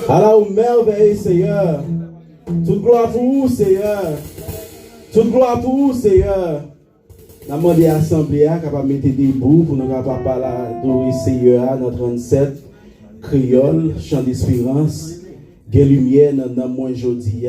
Alors, merveille, Seigneur. Toute gloire pour vous, Seigneur. Toute gloire pour vous, Seigneur. Nous avons demandé à l'Assemblée capable de mettre debout pour nous capables d'adorer Seigneur dans 37 créole, chant d'espérance, de lumière dans le monde aujourd'hui.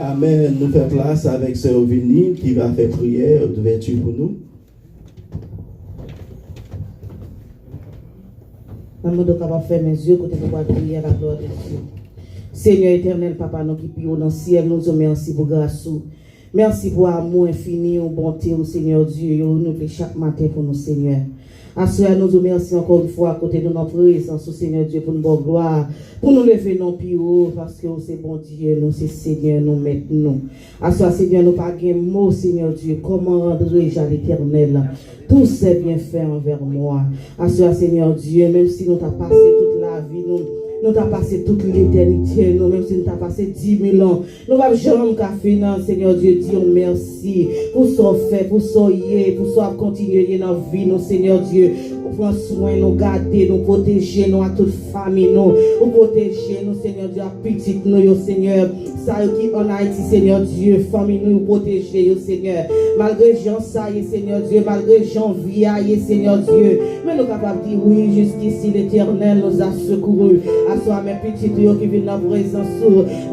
Amen. Nous faisons place avec Sœur Vinnie qui va faire prière d'ouverture pour nous. Je vais faire mes yeux côté de la prière à la gloire de Dieu. Seigneur éternel, Papa, nous qui prions dans le ciel, nous te merci pour grâce. Merci pour amour infini, pour bonté, au Seigneur Dieu, nous chaque matin pour nous, Seigneur. Assoya nous remercie encore une fois à côté de notre présence, au Seigneur Dieu, pour nous bonne gloire, pour nous lever non plus haut, parce que c'est bon Dieu, nous c'est Seigneur, nous maintenant. Assoya Seigneur, nous pas de mot, Seigneur Dieu, comment rendrai-je à l'éternel tous ces bienfaits envers moi. Assoya Seigneur Dieu, même si nous t'avons passé toute la vie, nous t'avons passé toute l'éternité, nous, même si nous t'avons passé 10 000 ans, nous ne jamais qu'à finir, Seigneur Dieu, dire merci pour ce fait, pour ce pour ce continuer dans la vie, nous, Seigneur Dieu, pour prendre soin, nous garder, nous protéger, nous à toute famille, nous protéger, nous, Seigneur Dieu, à petite, nous, Seigneur, ça qui en Haïti, Seigneur Dieu, famille, nous protéger, Seigneur, malgré Jean, ça y est, Seigneur Dieu, malgré Jean, via, Seigneur Dieu, mais nous sommes capables de dire oui, jusqu'ici, l'éternel nous a secourus. À soi, mes petits tuyaux qui viennent dans la présence,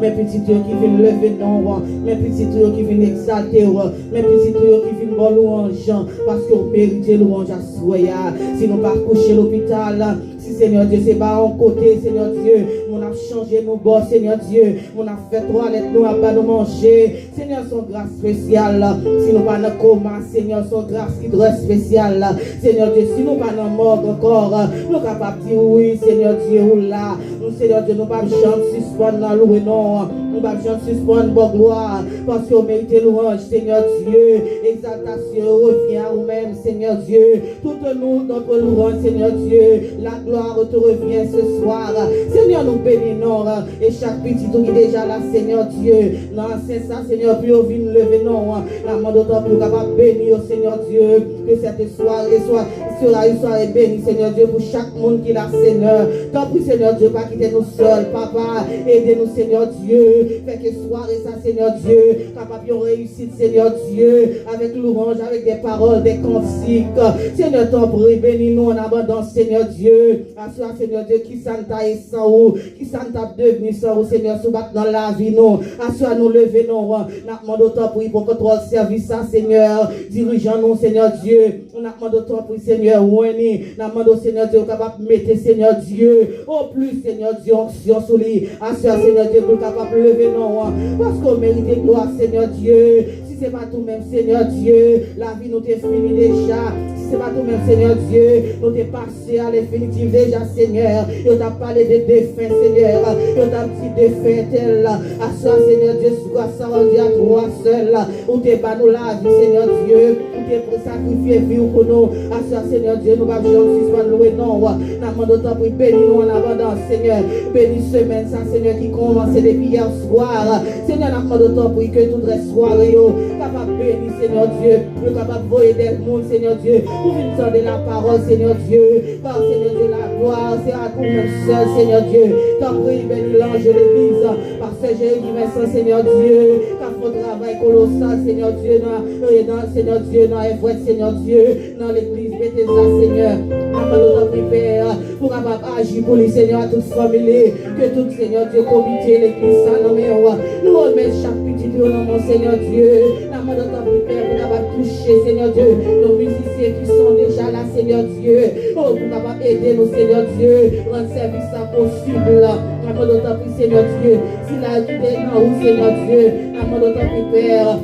mes petits tuyaux qui viennent lever non, mes petits tuyaux qui viennent exalter, mes petits tuyaux qui viennent bon louange, parce qu'on mérite louange à soi. Si nous pas coucher l'hôpital, si Seigneur Dieu, c'est pas en côté, Seigneur Dieu, on a changé nos bords, Seigneur Dieu, on a fait toilette, nous a pas nous manger, Seigneur, son grâce spéciale, si nous pas dans coma, Seigneur, son grâce qui doit spéciale, Seigneur Dieu, si nous pas dans mort encore, nous capables de dire oui, Seigneur Dieu, ou là, nous, Seigneur Dieu, nous pas jamais suspendre dans louer, non, nous pas jamais suspendre pour gloire, parce qu'on mérite louange, Seigneur Dieu, exaltation revient à nous-mêmes, Seigneur Dieu, tout nous, notre louange, Seigneur Dieu, la gloire te revient ce soir, Seigneur, nous bénissons, et chaque petit tout qui est déjà là, Seigneur Dieu, non, c'est ça, Seigneur, puis on vient nous lever, non, la main de ton pour capable bénir, Seigneur Dieu, que cette soirée sera une soirée bénie, Seigneur Dieu, pour chaque monde qui est là, Seigneur, tant pis, Seigneur Dieu, pas quitter nous seuls, Papa, aidez-nous, Seigneur Dieu, fait que soirée, ça, Seigneur Dieu, capable de réussir, Seigneur Dieu, avec louange, avec des paroles, des cantiques, Seigneur, t'en prie, bénis-nous en abondance, Seigneur Dieu, à soi, Seigneur Dieu, qui s'en taille sans où, qui s'en tape devenu sans où, Seigneur, sous battre dans la vie, non, à soi, nous lever, non, n'a demandé autant pour contrôle service, ça, Seigneur, dirigeant-nous, Seigneur Dieu, on a demandé autant pour Seigneur, oui, n'a demandé au Seigneur Dieu, capable de mettre, Seigneur Dieu, au plus, Seigneur Dieu, onction sous lui, à soi, Seigneur Dieu, pour capable de lever, non, parce qu'on mérite gloire, Seigneur Dieu, si c'est pas tout même, Seigneur Dieu, la vie nous est finie déjà, c'est pas tout même, Seigneur Dieu, nous t'es passé à l'infinitive déjà, Seigneur, et on t'a parlé de défunts, Seigneur, et on t'a dit défunts tel, à soi, Seigneur Dieu, soit ça rendu à toi seul, où t'es pas nous la vie, Seigneur Dieu, où t'es sacrifié vie pour nous, à soi, Seigneur Dieu, nous va jamais suspendre louer, non, n'a demandé autant pour bénir nous en abondance, Seigneur, bénis semaine, ça, Seigneur, qui commence depuis hier soir, Seigneur, n'a demandé autant pour que toute la soirée, capable de bénir, Seigneur Dieu, capable de voyer des mondes, Seigneur Dieu, pour venir entendre la parole, Seigneur Dieu, par Seigneur Dieu, la gloire, c'est à tout même seul, Seigneur Dieu, t'en prie, bénis l'ange de l'église, par ce Jésus Vincent, Seigneur Dieu, qu'a fait travail colossal, Seigneur Dieu, dans Seigneur Dieu, dans les voies, Seigneur Dieu, dans l'église, Bethesda, Seigneur, afin de Père, pour capable agir pour les Seigneur, à toute famille, que tout Seigneur Dieu, comité, l'église, ça, non, mais nous remettons chaque petit lieu dans mon Seigneur Dieu, afin de Père, pour capable toucher, Seigneur Dieu, nos musiciens qui sont déjà là, Seigneur Dieu, pour capable aider nos Seigneur Dieu, rendre service à possible, afin de Seigneur Dieu, s'il a été dans où, Seigneur Dieu, afin de Père,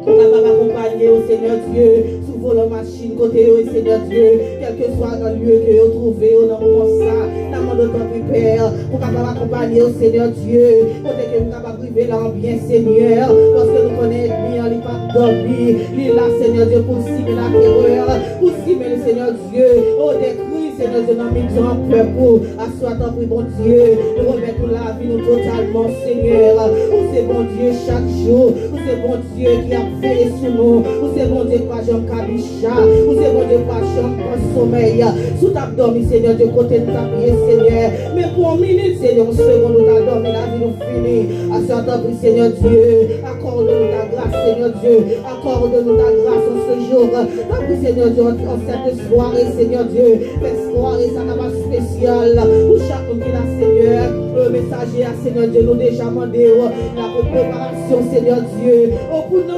pour capable accompagner au Seigneur Dieu, sous volant machine, côté au Seigneur Dieu, quel que soit dans le lieu que vous trouvez, au nom de ça, dans de ton Père, pour capable accompagner au Seigneur Dieu, côté que vous capable priver là bien Seigneur, parce que nous connaissons bien, il pas dormi, il est là Seigneur Dieu pour simer la terreur, pour simer le Seigneur Dieu, au décrit Seigneur Dieu, dans mes grands peuples, assois ton prix, bon Dieu, nous remettons la vie, nous totalement Seigneur, où c'est bon Dieu chaque jour, où c'est bon Dieu qui a fait sur nous, où c'est bon Dieu pas j'aime cabicha, où c'est bon Dieu pas j'aime sommeil, sous ta dormi Seigneur Dieu, côté de ta pied Seigneur, mais pour une minute Seigneur, une seconde nous t'a dormi, la vie nous finit, assois ton prix Seigneur Dieu, accorde-nous ta grâce Seigneur Dieu, accorde-nous ta grâce en ce jour, ta prix Seigneur Dieu, en cette soirée Seigneur Dieu, fais soirée ça n'a pas spécial, pour chaque qui l'a Seigneur, mais ça encourager à Seigneur Dieu, nous déjà demandé la préparation, Seigneur Dieu. Au bout de nous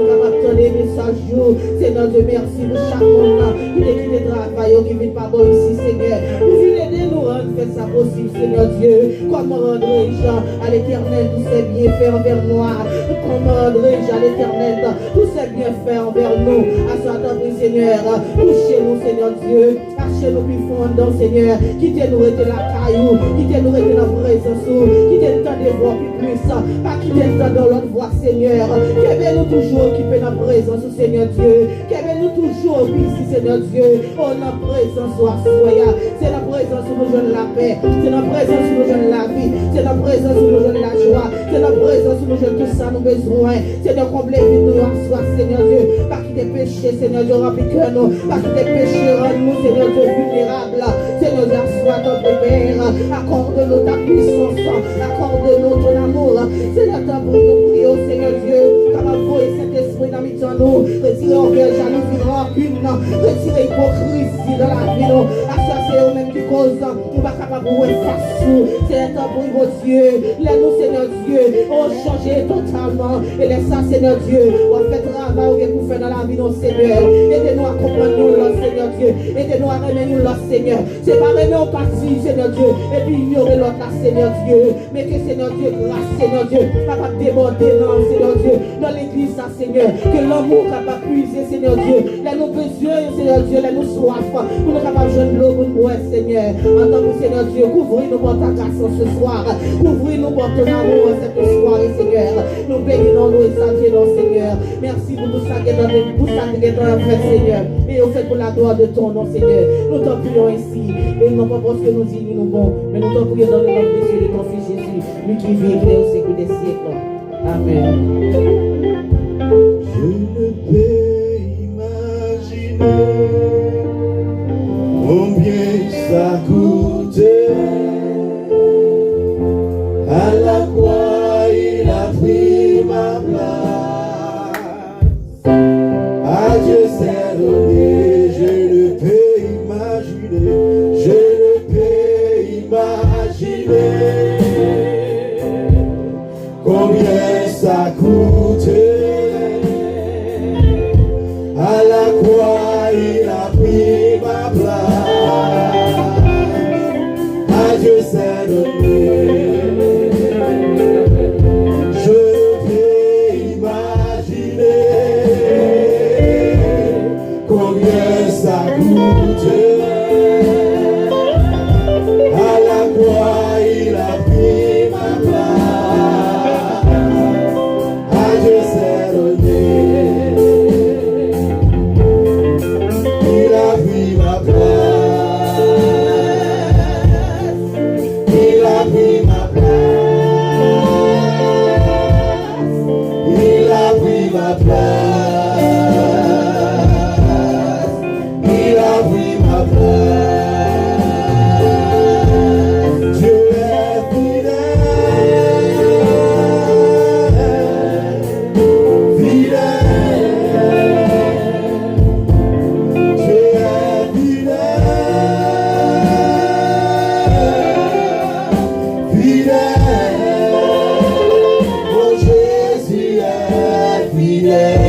capables de donner message, Seigneur Dieu, merci pour chaque monde qui est quitté le travail, qui vient pas bon ici, Seigneur. Vous venez aider nous rendre faire ça possible, Seigneur Dieu. Comment rendre-je à l'éternel tous ces bienfaits envers moi? Comment rendre-je à l'éternel tous ces bienfaits envers nous? À ce temps, Seigneur, touchez-nous, Seigneur Dieu. Cachez-nous plus fondant, Seigneur. Quittez-nous rester la caillou, quittez-nous rester dans la présence, quittez-nous dans des voix plus puissantes, pas quittez-nous dans l'autre voix, Seigneur. Qu'aimez-nous toujours occuper la présence, Seigneur Dieu. Qu'aimez-nous toujours ici, Seigneur Dieu. Oh, la présence, c'est la présence où nous jeunes la paix, c'est la présence où nous jeunes la vie, c'est la présence où nous jeunes la joie, c'est la présence où nous jeunes tout ça, nous besoin. Seigneur, comblez nous en soi, Seigneur Dieu. Pas quitter péché, Seigneur Dieu, remplis cœur nous. Pas quitter péché, rends-nous, Seigneur Dieu, vulnérables. Seigneur Dieu, assois notre Père. Accorde-nous ta puissance, accorde-nous ton amour. Seigneur, t'as pris nous prions, Seigneur Dieu. Comme envoyer cet esprit dans nous. Retirez envers jalousie, rancune. Retirez hypocrisie dans la vie. C'est eux-mêmes qui causent, nous pas capable de faire sous. C'est un temps pour votre Dieu. Laisse-nous, Seigneur Dieu, on changer totalement. Et laisse ça, Seigneur Dieu, on fait travail pour faire dans la vie, nos Seigneur. Aidez-nous à comprendre nous, là, Seigneur Dieu. Aidez-nous à remettre nous, là, Seigneur. C'est pas remettre au parti, Seigneur Dieu, et puis ignorer l'autre, là, Seigneur Dieu. Mais que, Seigneur Dieu, grâce, Seigneur Dieu, capable de déborder, non, Seigneur Dieu, dans l'église, ça, Seigneur. Que l'amour capable de puiser, Seigneur Dieu. Laisse-nous besoin, Seigneur Dieu, laisse-nous soif. Pour nous capables de jeûner l'eau. Ouais, Seigneur, en tant que Seigneur Dieu, couvrir-nous par ta grâce ce soir, couvrir-nous par ton amour cette soirée, Seigneur. Nous bénissons, nous exaltons, Seigneur. Merci pour tout ça qui est dans le fait, Seigneur. Et au fait pour la gloire de ton nom, Seigneur. Nous t'en prions ici, et non pas parce que nous disons nous bon, mais nous t'en prions dans le nom précieux de ton Fils Jésus, lui qui vit et qui est au siècle des siècles. Amen. Je ne peux imaginer combien ça coûtait. À la croix, il a pris ma place. À Dieu c'est donné, je ne peux imaginer, je ne peux imaginer combien ça coûtait. À la croix, il a pris ma place. À Dieu c'est donné. Je peux imaginer combien ça coûtait. À la croix, il a pris ma place. À Dieu c'est donné. Il a pris ma place. Il a pris ma place. Il a pris ma place. Il a pris ma place. Dieu est fidèle.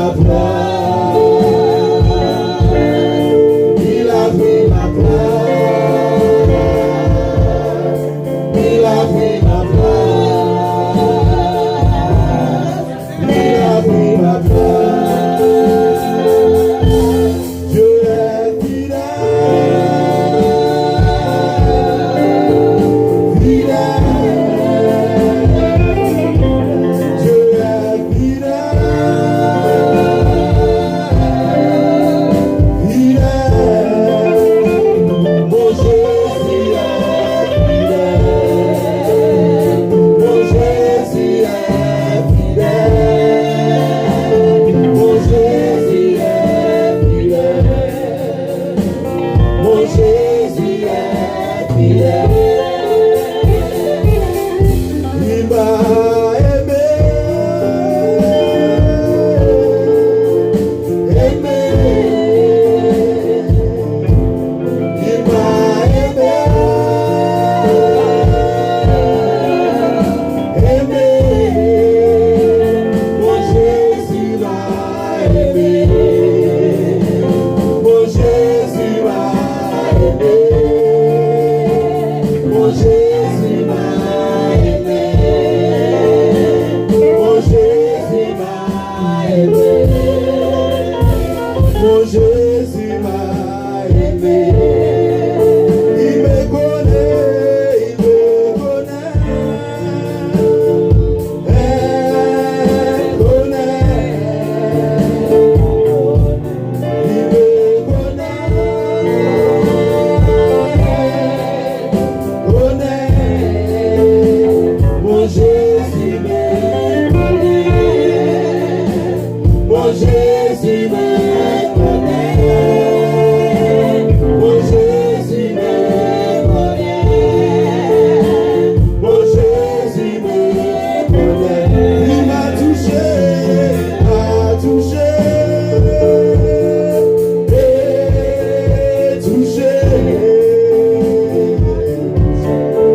ma place. Il a pris ma place. Il a pris ma place. Il a pris ma place. Dieu est fidèle. Dieu est fidèle. Mon Jésus est fidèle. Mon Jésus est fidèle. Mon Jésus est fidèle. Mon Jésus est fidèle. Il m'a aimé, aimé. Il m'a aimé, aimé. Mon Jésus m'a aimé. Mon Jésus m'a aimé. Mon Jésus m'a aimé. Mon Jésus m'a aimé. Mon Jésus m'a aimé. Il me connaît, il me connaît. Elle connaît. Il me connaît. Mon Jésus me connaît. Mon Jésus me connaît. Mon Jésus me connaît. Mon Jésus me connaît. Il m'a touché, touché. Touché.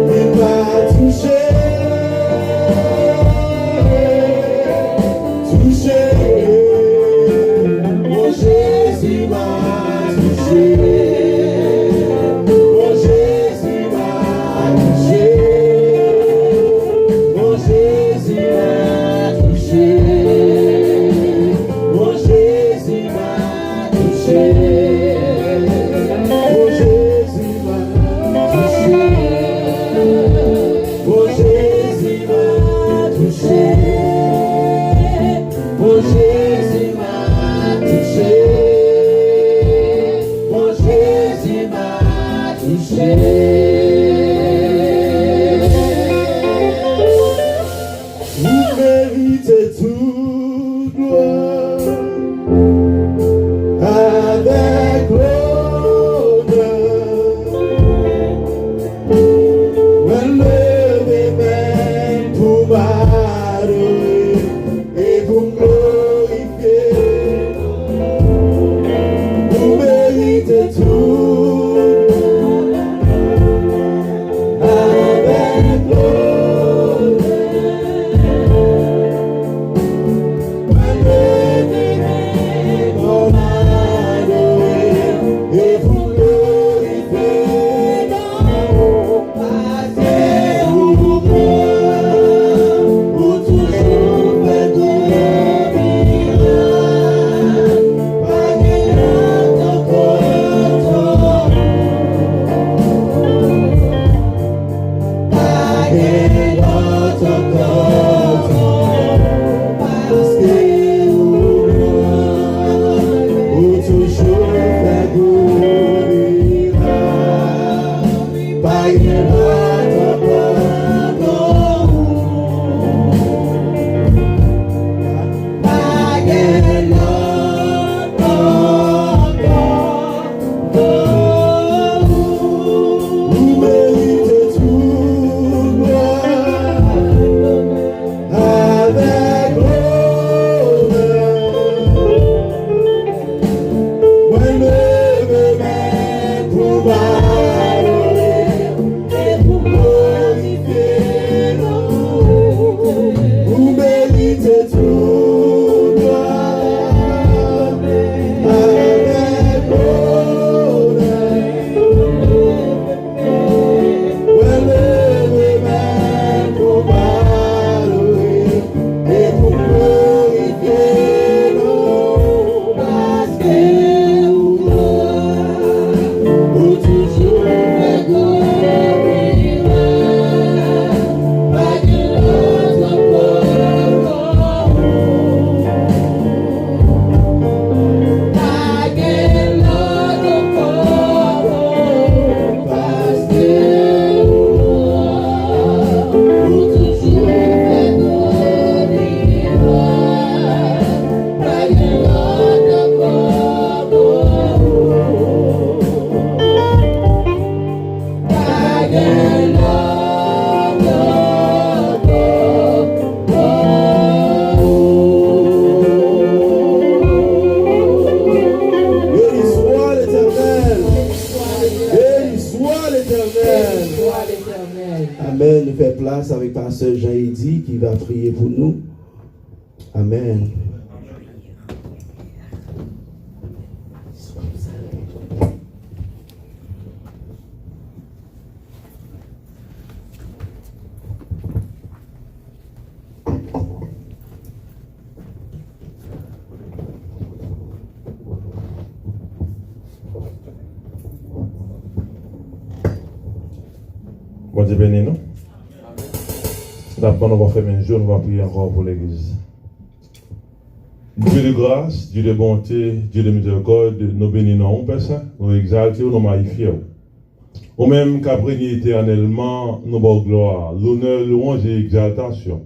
Il m'a touché, touché. Mon Jésus m'a touché. Mon Jésus m'a touché. Mon Jésus m'a touché. Mon Jésus m'a touché. Mon Jésus m'a touché. Mon Jésus m'a touché. Mon Jésus m'a touché. Mon Jésus m'a touché. Vous méritez toute gloire avec l'honneur. Levez même pour m'adorer et pour me glorifier. Vous méritez tout avec l'honneur. Levez même pour m'adorer et pour me glorifier. Passez ou pour toujours faire Vous méritez tout gloire. Seigneur, nous fait place avec Pasteur Jean-Eddy qui va prier pour nous. Amen. Bon Dieu béni nous. D'abord, on va faire un jour, on va prier encore pour l'église. Dieu de grâce, Dieu de bonté, Dieu de miséricorde, nous bénissons, Père Saint, nous exaltons, nous magnifions. Au même qu'après éternellement, nous avons gloire, l'honneur, louange et exaltation.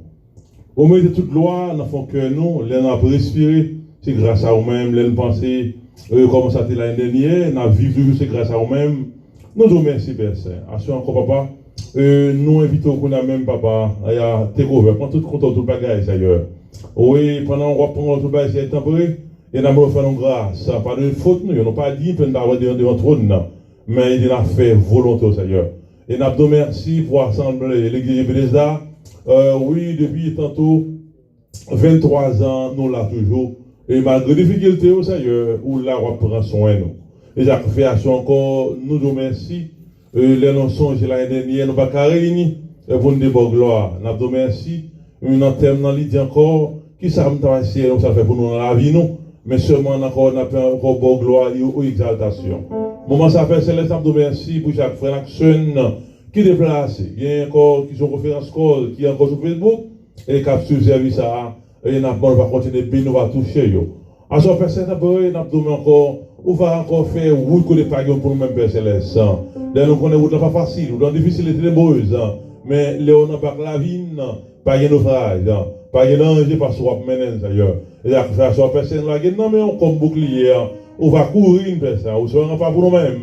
Au milieu de toute loi, nous faisons que nous, nous avons respiré, c'est grâce à nous-mêmes, nous avons pensé, comme ça c'était l'année dernière, nous avons vécu, c'est grâce à nous-mêmes. Nous vous remercions, Père Saint. Assure encore, papa. Nous invitons qu'on a même papa à takeover, prendre tout compte tout le bagage d'ailleurs. Oui, pendant qu'on va prendre tout le bagage, c'est temporaire, et nous avons fait une grâce, pas de faute, nous n'avons pas dit qu'on avoir devant trône, mais il a fait volonté d'ailleurs. Et nous avons merci pour assembler l'église Bethesda. Oui, depuis tantôt 23 ans, nous l'avons toujours. Et malgré les difficultés, d'ailleurs, où là, on prend soin de nous. Et j'ai fait encore, nous vous remercions. Les notions de l'année dernière, nous ne pouvons pas réunir pour nous dire gloire. Nous vous remercions. Nous avons dit encore, qui ça fait pour nous dans la vie, nous. Mais seulement encore, nous avons encore bonne gloire ou exaltation. Moment ça fait, Céleste, nous vous remercions pour chaque frère qui déplace. Il y a encore qui sont conférence call, qui est encore sur Facebook, et qui a sur service ça. Et nous va continuer de nous va toucher. À ce personne, nous avons encore. On va encore faire route que les pagons pour nous-mêmes, Père Céleste. Nous connaissons route pas facile, route difficile et ténébreuse. Mais Léon n'a pas la vie, pas de naufrage, pas de danger, pas de swap menace d'ailleurs. Et la personne là, non, mais on comme bouclier, on va courir une personne, on ne sera pas pour nous-mêmes,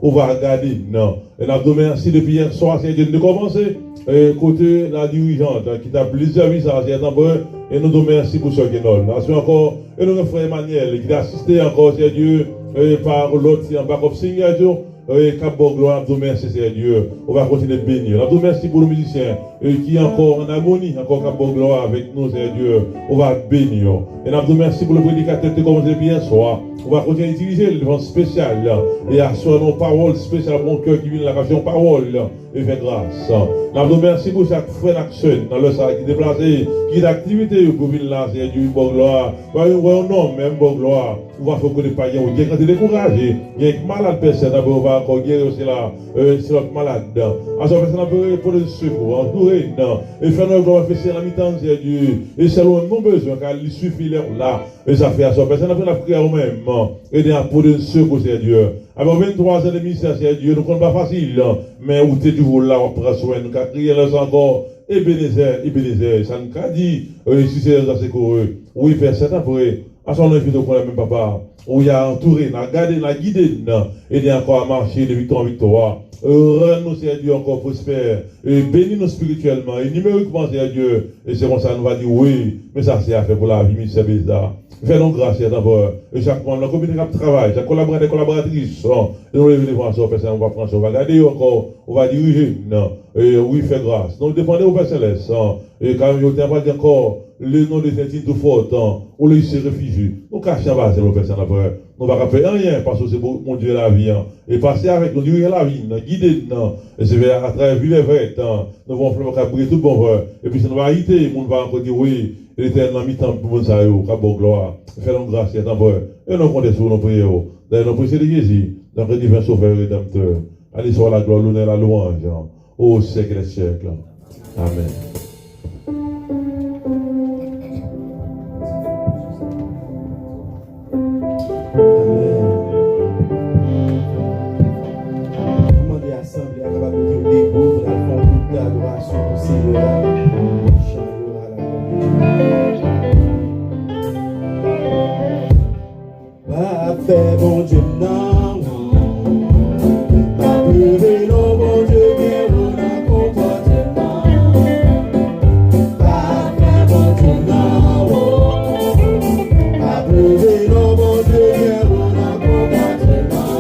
on va regarder. Et nous avons merci depuis hier soir, c'est de commencer. Côté la dirigeante qui t'a plusieurs services à et nous devons merci pour ce qui est nous. Encore, et nous frère Emmanuel qui a assisté encore, c'est Dieu, par l'autre, c'est un backup singer, et Cap Gloire, nous merci, c'est Dieu. On va continuer de bénir. Nous merci pour les musiciens qui sont encore en harmonie, encore Cap Gloire avec nous, c'est Dieu. On va bénir. Et nous merci pour le prédicateur qui commence bien soir. On va continuer d'utiliser le vent spécial et à soi nos paroles spéciales pour mon cœur qui vient de la question parole et fait grâce. Nous merci pour chaque frère d'action dans le sac qui est déplacé, qui est d'activité pour venir là, c'est Dieu, bon gloire. Un homme, même bon gloire. On va faire que les païens, il y a quand découragé, il y a malade personne, on va encore guérir aussi là, c'est notre malade. À ce personne, on pour le secours, entourer, et faire notre gloire, faire la mi-temps, c'est Dieu. Et selon nos besoins, car il suffit là. Et ça fait à ce personne, on a pris à nous-mêmes, et pour le secours, c'est Dieu. Avec 23 ans de ministère, c'est Dieu, nous ne connaissons pas facile, mais où tu es toujours là, on prend soin, nous avons crié là encore, Ebenezer, ça nous a dit, si c'est dans ces coureurs, oui, faire ça après. À son invité qu'on a même papa, où il a entouré, il a gardé, il a guidé, et il a encore à marcher de victoire en victoire. Rends-nous, c'est Dieu, encore prospère, et bénis-nous spirituellement, et numériquement, c'est Dieu, et c'est comme ça, nous va dire oui, mais ça c'est à faire pour la vie, c'est bizarre. Fais-nous grâce d'abord, et chaque membre de la communauté qui travaille, chaque collaborateur et collaboratrice, et nous les voir sur personne, on va prendre ça, on va garder encore, on va diriger, et oui, fais grâce. Donc, dépendez au Père Céleste, et quand même, je t'ai dit encore, le nom de cette tout fort, où les se réfugient. Nous cachons pas ces personnes après. Nous ne pouvons pas faire rien parce que c'est mon Dieu la vie. Et passer avec nous, diriger la vie, guider, et c'est à travers les vrais, nous allons faire briller tout bon vrai. Et puis, ça nous va arrêter, on va encore dire oui, l'éternel mi-temps pour nous, ça y est, bon gloire. Fais-nous grâce, et nous comptons sur nos prières. D'ailleurs, nos prières de Jésus, dans le divin sauveur et rédempteur. Allez sur la gloire, l'honneur, la louange, au siècle et siècle. Amen. Parfait, bon Dieu, non. Pas pleurer, non, bon Dieu, bien, on a comportement. Parfait, bon Dieu, non. Pas pleurer, non, bon Dieu, bien, on a comportement.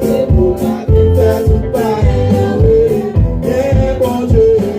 C'est pour la vie, faire tout pareil, oui. Bien, bon Dieu.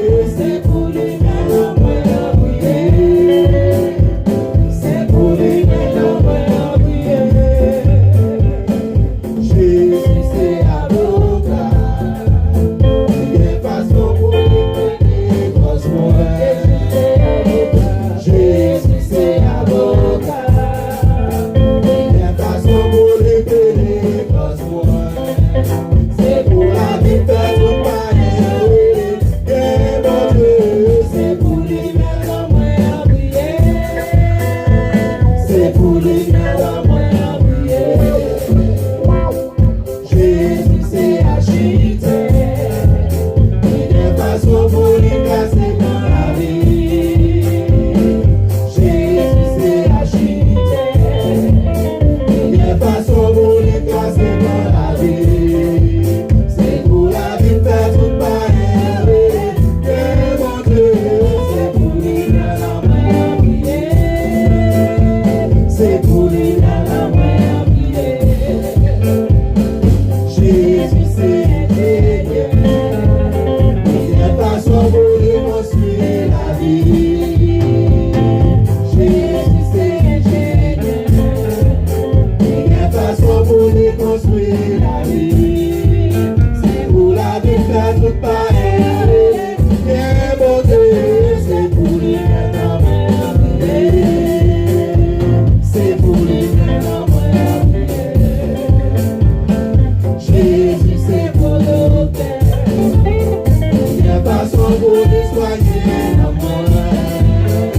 pour nous soigner dans mon rêve.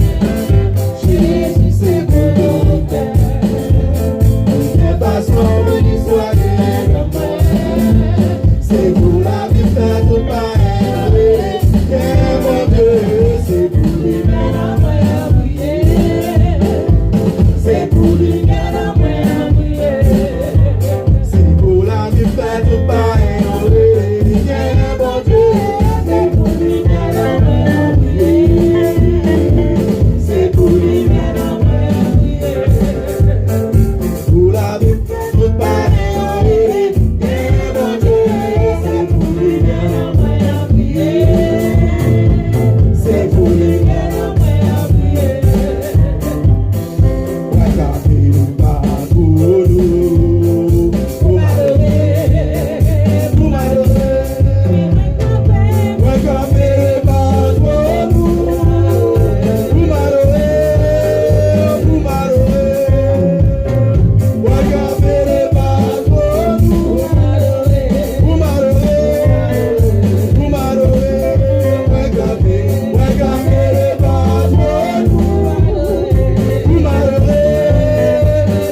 Jésus, c'est pour nous faire. Les passements pour nous soigner dans mon rêve. C'est pour la vie faite tout pareil. Yeah, mon Dieu, c'est pour lui mettre en moi à briller. C'est pour lui mettre en moi à briller. C'est pour la vie faite tout pareil. Yeah, mon Dieu, c'est pour lui mettre en moi à briller. C'est pour lui mettre en moi à briller. Pour la vie faite tout pareil. Yeah, mon Dieu, c'est pour lui mettre en moi à briller. C'est pour lui mettre en moi à briller. Ouais, ça fait le pas pour nous. Pour m'adorer, pour m'adorer. Ouais, ça fait le pas pour nous. Pour m'adorer, pour m'adorer. Ouais, ça fait le pas pour nous. Pour m'adorer, pour m'adorer. Ouais, ça fait le pas pour nous. Pour m'adorer,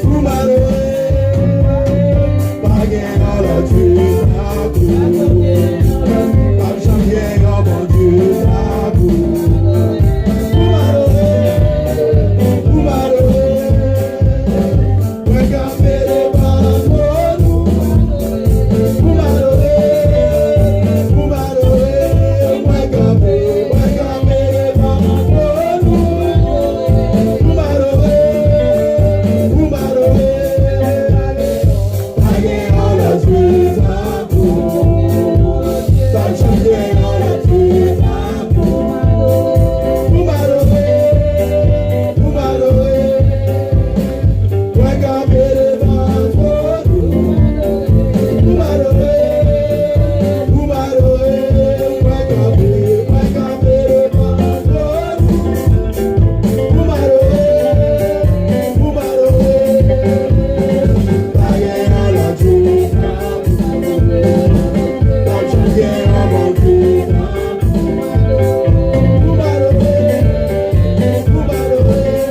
pour m'adorer. Pas gain dans la Dieu à vous. Pas jamais en bon Dieu à vous. Pour m'adorer. Ouais, ça fait le pas pour nous. Pour m'adorer, pour m'adorer. Ouais, ça fait le pas pour nous. Pour m'adorer, pour m'adorer. Pas gain dans la Dieu à vous. Pas jamais en la Dieu à vous. Pour m'adorer, pour m'adorer.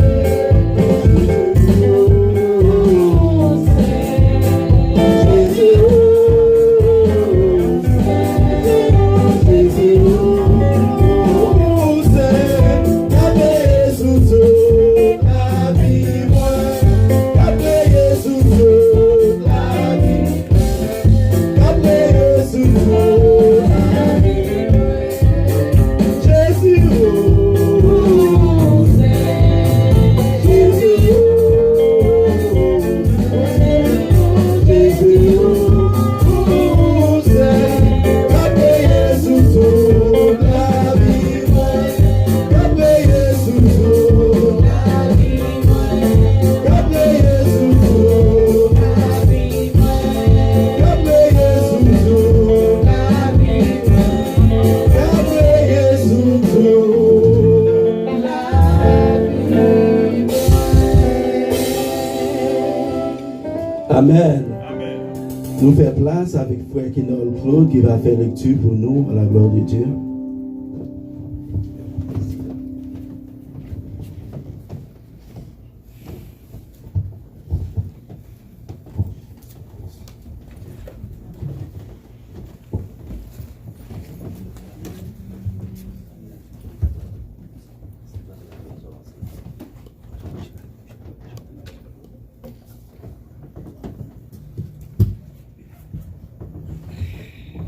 Ouais, ça fait le pas pour nous. Pour m'adorer, pour m'adorer. Ouais, ça fait le pas pour nous. Pour m'adorer, pour m'adorer. Pas gain dans la Dieu à vous. Pas jamais en mon Dieu à vous. Pour m'adorer, pour m'adorer. Amen. Nous faisons place avec frère Kinol Claude qui va faire lecture pour nous à la gloire de Dieu.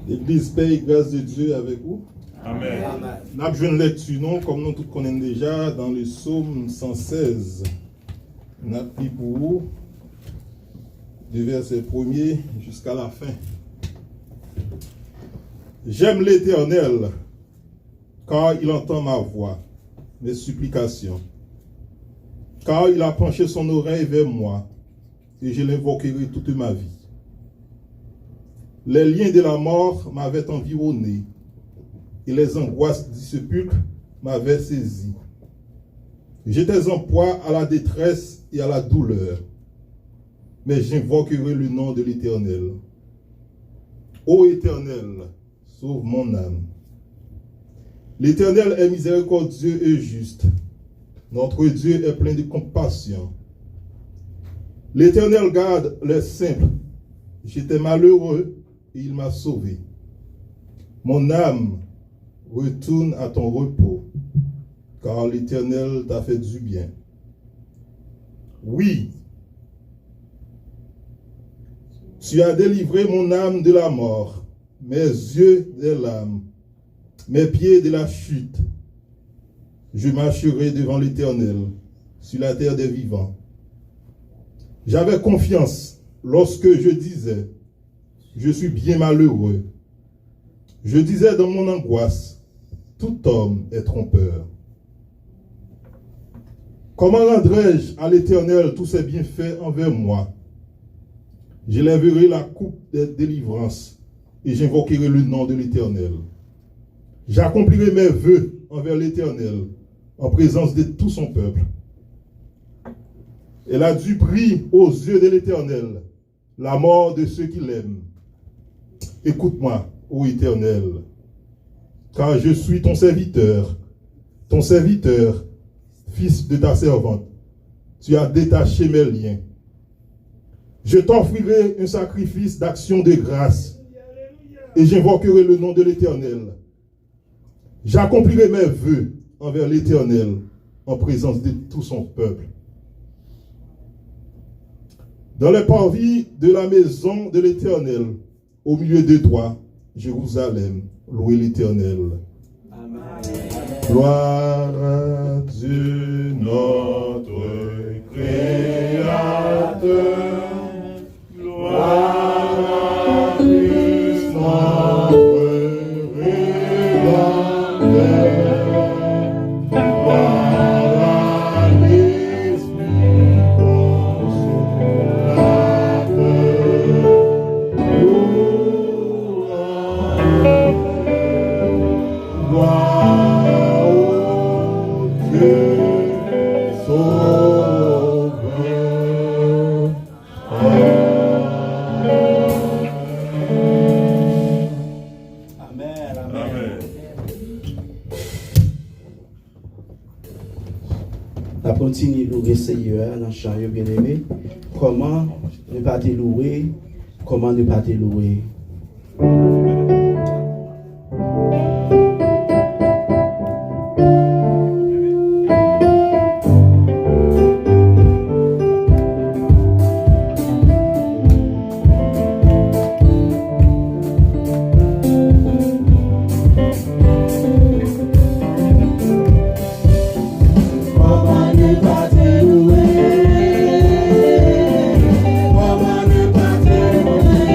L'Église paix et grâce de Dieu avec vous. Amen. Nous avons une lecture, non, comme nous tous connaissons déjà, dans le psaume 116. Nous avons pris pour vous, du verset 1er jusqu'à la fin. J'aime l'Éternel, car il entend ma voix, mes supplications. Car il a penché son oreille vers moi, et je l'invoquerai toute ma vie. Les liens de la mort m'avaient environné, et les angoisses du sépulcre m'avaient saisi. J'étais en proie à la détresse et à la douleur, mais j'invoquerai le nom de l'Éternel. Ô Éternel, sauve mon âme. L'Éternel est miséricordieux et juste. Notre Dieu est plein de compassion. L'Éternel garde les simples. J'étais malheureux et il m'a sauvé. Mon âme, retourne à ton repos, car l'Éternel t'a fait du bien. Oui, tu as délivré mon âme de la mort, mes yeux des lames, mes pieds de la chute. Je marcherai devant l'Éternel sur la terre des vivants. J'avais confiance lorsque je disais, je suis bien malheureux. Je disais dans mon angoisse, tout homme est trompeur. Comment rendrai-je à l'Éternel tous ses bienfaits envers moi? J'élèverai la coupe des délivrances et j'invoquerai le nom de l'Éternel. J'accomplirai mes vœux envers l'Éternel en présence de tout son peuple. Elle a du prix aux yeux de l'Éternel la mort de ceux qui l'aiment. Écoute-moi, ô Éternel, car je suis ton serviteur, fils de ta servante. Tu as détaché mes liens. Je t'offrirai un sacrifice d'action de grâce et j'invoquerai le nom de l'Éternel. J'accomplirai mes vœux envers l'Éternel en présence de tout son peuple. Dans les parvis de la maison de l'Éternel, au milieu de toi, Jérusalem, louez l'Éternel. Gloire à Dieu, notre Créateur. Gloire à Christ, notre Rédempteur. Gloire à l'Esprit consolateur. Gloire au Dieu sauveur. Amen. Amen. On continue de louer Seigneur dans le chant bien-aimé. Comment ne pas te louer? Comment ne pas te louer? Comment ne pas te louer? Comment ne pas te louer?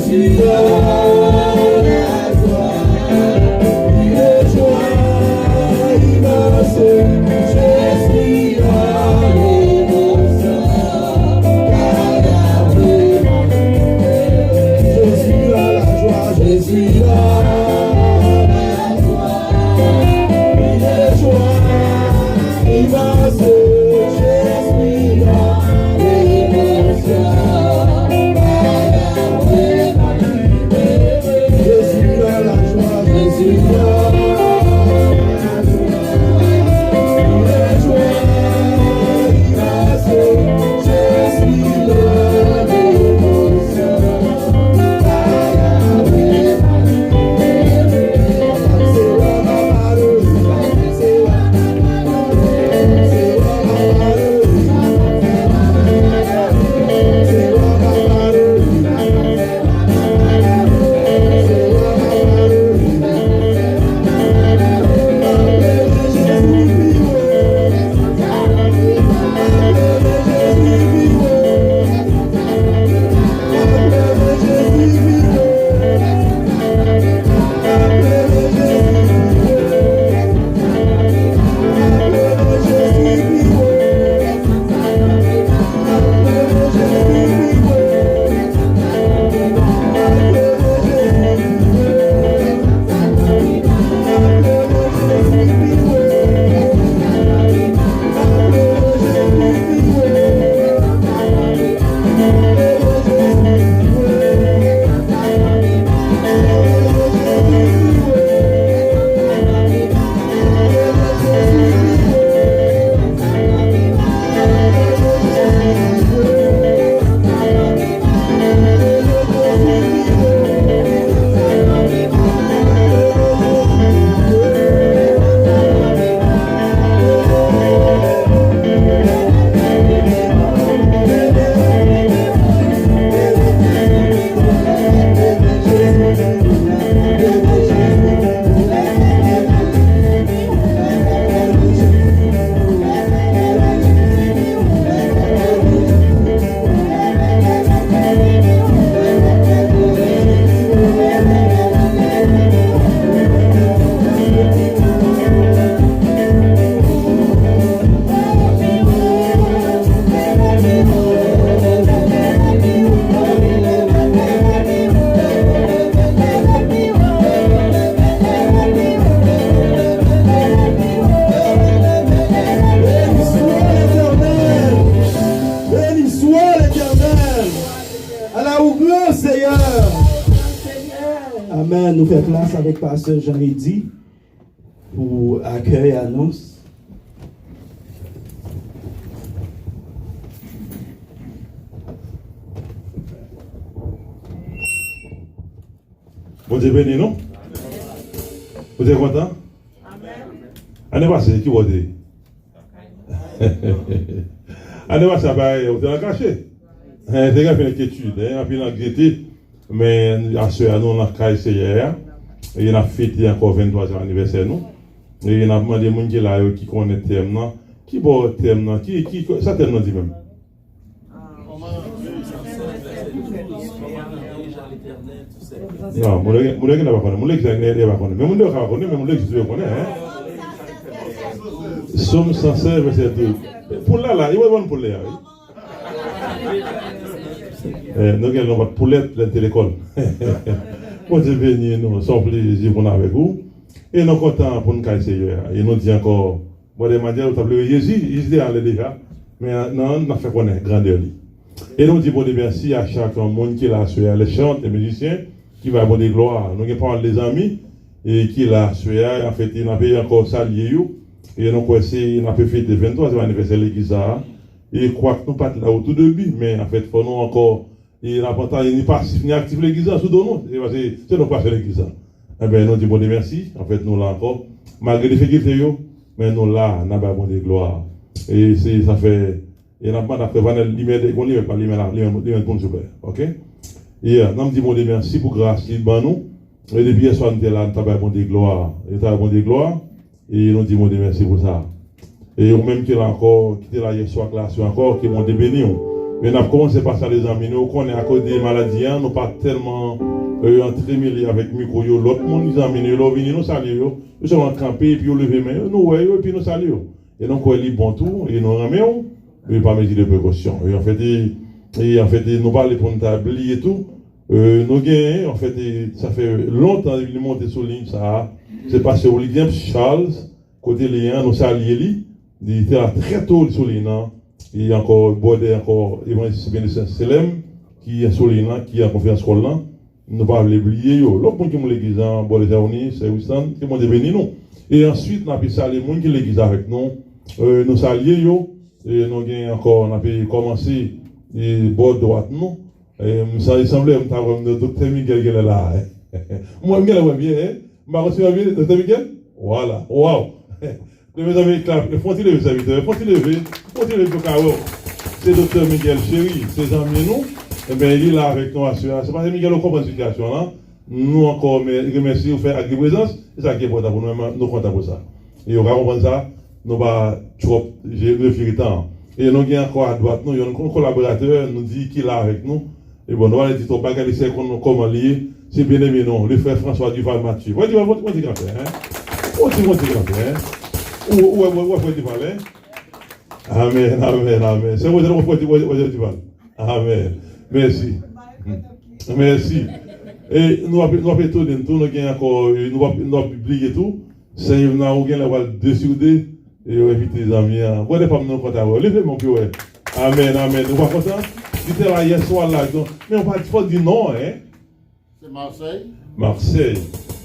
suis dans la joie, une joie immense, je suis dans l'émotion, car Yahweh m'a libéré. Je suis dans la joie, Je suis dans la joie, une joie immense, je suis dans l'émotion, car Yahweh m'a libéré. je suis dans la joie, Je suis dans la joie, une joie immense, je suis dans l'émotion, car Yahweh m'a libéré. c'est moi ma malheur, C'est moi, c'est moi ma malheur, c'est moi ma malheur, béni soit l'Éternel, à la hauteur Seigneur. Amen. Nous faisons place avec Pasteur Jean-Eddy pour accueil et annonce. Bon Dieu béni, non? Vous êtes content? Année passée, qui vous dit? Année passée, vous êtes caché. Vous avez fait une inquiétude, un peu d'anxiété, mais à ce moment, on a cassé hier. Et il a fêté encore 23e anniversaire, nous. Et il a demandé aux gens qui connaissent le thème, qui boit le thème, qui ça thème dit même. Non, je ne sais pas, je ne sais pas, mais je ne sais pas, mais je ne sais pas. Somme 116, verset 2. Pour là, il va y avoir une poulette. Nous avons votre poulette de l'école. Bon Dieu béni, nous sommes plaisir pour nous avec vous. Et nous sommes contents pour nous essayer. Et nous disons encore, bon, des manières, vous avez Jésus est allé déjà, mais non, on a fait connaître grandeur. Et nous disons bon Dieu merci à chaque monde qui est là, sur les chants, les musiciens, qui va avoir des gloires. Nous avons parlé des amis, et qui est là, sur en fait, il a fait encore saluer. Et nous avons fait fêter le 23e anniversaire de l'église. Et je crois que nous ne sommes pas là au tout début, mais en fait, il faut nous encore. Et l'important, il n'est pas actif l'église sous nous. C'est nous pas faire l'église. Eh bien, nous disons bon merci. En fait, nous là encore. Malgré les difficultés, mais nous là, nous avons des gloires. Et ça fait. Et nous avons fait Vanel, l'immédiat, pas l'immédiat pour nous super. Ok? Et nous disons bon merci pour grâce, il ban nous. Et depuis hier soir, nous sommes là, nous avons des gloires. Et nous avons des gloires. Et nous disons merci pour ça. Et ou même qui est encore, qui était là hier soir, là, encore, qui m'ont béni. Mais on a commencé par ça, les amis. Nous, qu'on est à cause des maladies, nous pas tellement entremêlés avec micro. L'autre monde, les amis, nous venons nous saluer. Nous sommes campés, et puis nous levons main, nous voyons, et puis nous saluons. Et donc, on est bon tout, et nous remettons, mais pas mesure de précaution. Et en fait, nous parlons pour nous oublier tout. Nous gagnons, en fait, ça fait longtemps qu'il est monté sur ligne, ça. C'est parce que William Charles, côté lien, nous saluons, il était là très tôt sur ligne. Il y a encore Bordé, encore Évangéliste de Saint-Célème, qui est sur ligne, qui est en confiance scolaire là. Nous ne pouvons pas l'oublier. L'autre monde qui est l'église en Bordé, c'est Winston, qui est béni nous. Et ensuite, nous avons salué les gens qui sont l'église avec nous. Nous saluons, et nous avons encore, on a commencé, et bord droite nous. Ça semblait que le docteur Miguel est là. Moi, Miguel est bien, hein? Je reçu bien, docteur Miguel? Voilà, waouh! Mes amis, faut-il lever, serviteur? Faut-il lever le carreau? C'est docteur Miguel, chéri, ses amis, nous. Eh bien, il est là avec nous, c'est parce que Miguel, on comprend la situation là. Nous encore, remercions, faire avec présence, c'est ça qui est important pour nous, nous comptons pour ça. Et on va comprendre ça, nous va trop, j'ai le temps. Et nous avons encore à droite, nous avons un collaborateur, nous dit qu'il est là avec nous. Et bon, nous allons dire, on va regarder comment lié, c'est bien aimé, non, le frère François Duval Mathieu. On dit grand-père, hein? On dit grand-père, hein? Où est-ce Duval, hein? Amen, amen, amen. C'est vous êtes Duval. Amen. Merci. Merci. Et nous avons tout, nous avons encore, nous avons publié tout. C'est nous avons la deux sur deux. Et on invite les amis. Vous n'êtes pas nous content. Levez mon pied. Amen, amen. Nous sommes contents. J'étais là hier soir là. Mais on ne peut pas dire non, hein? C'est Marseille. Marseille.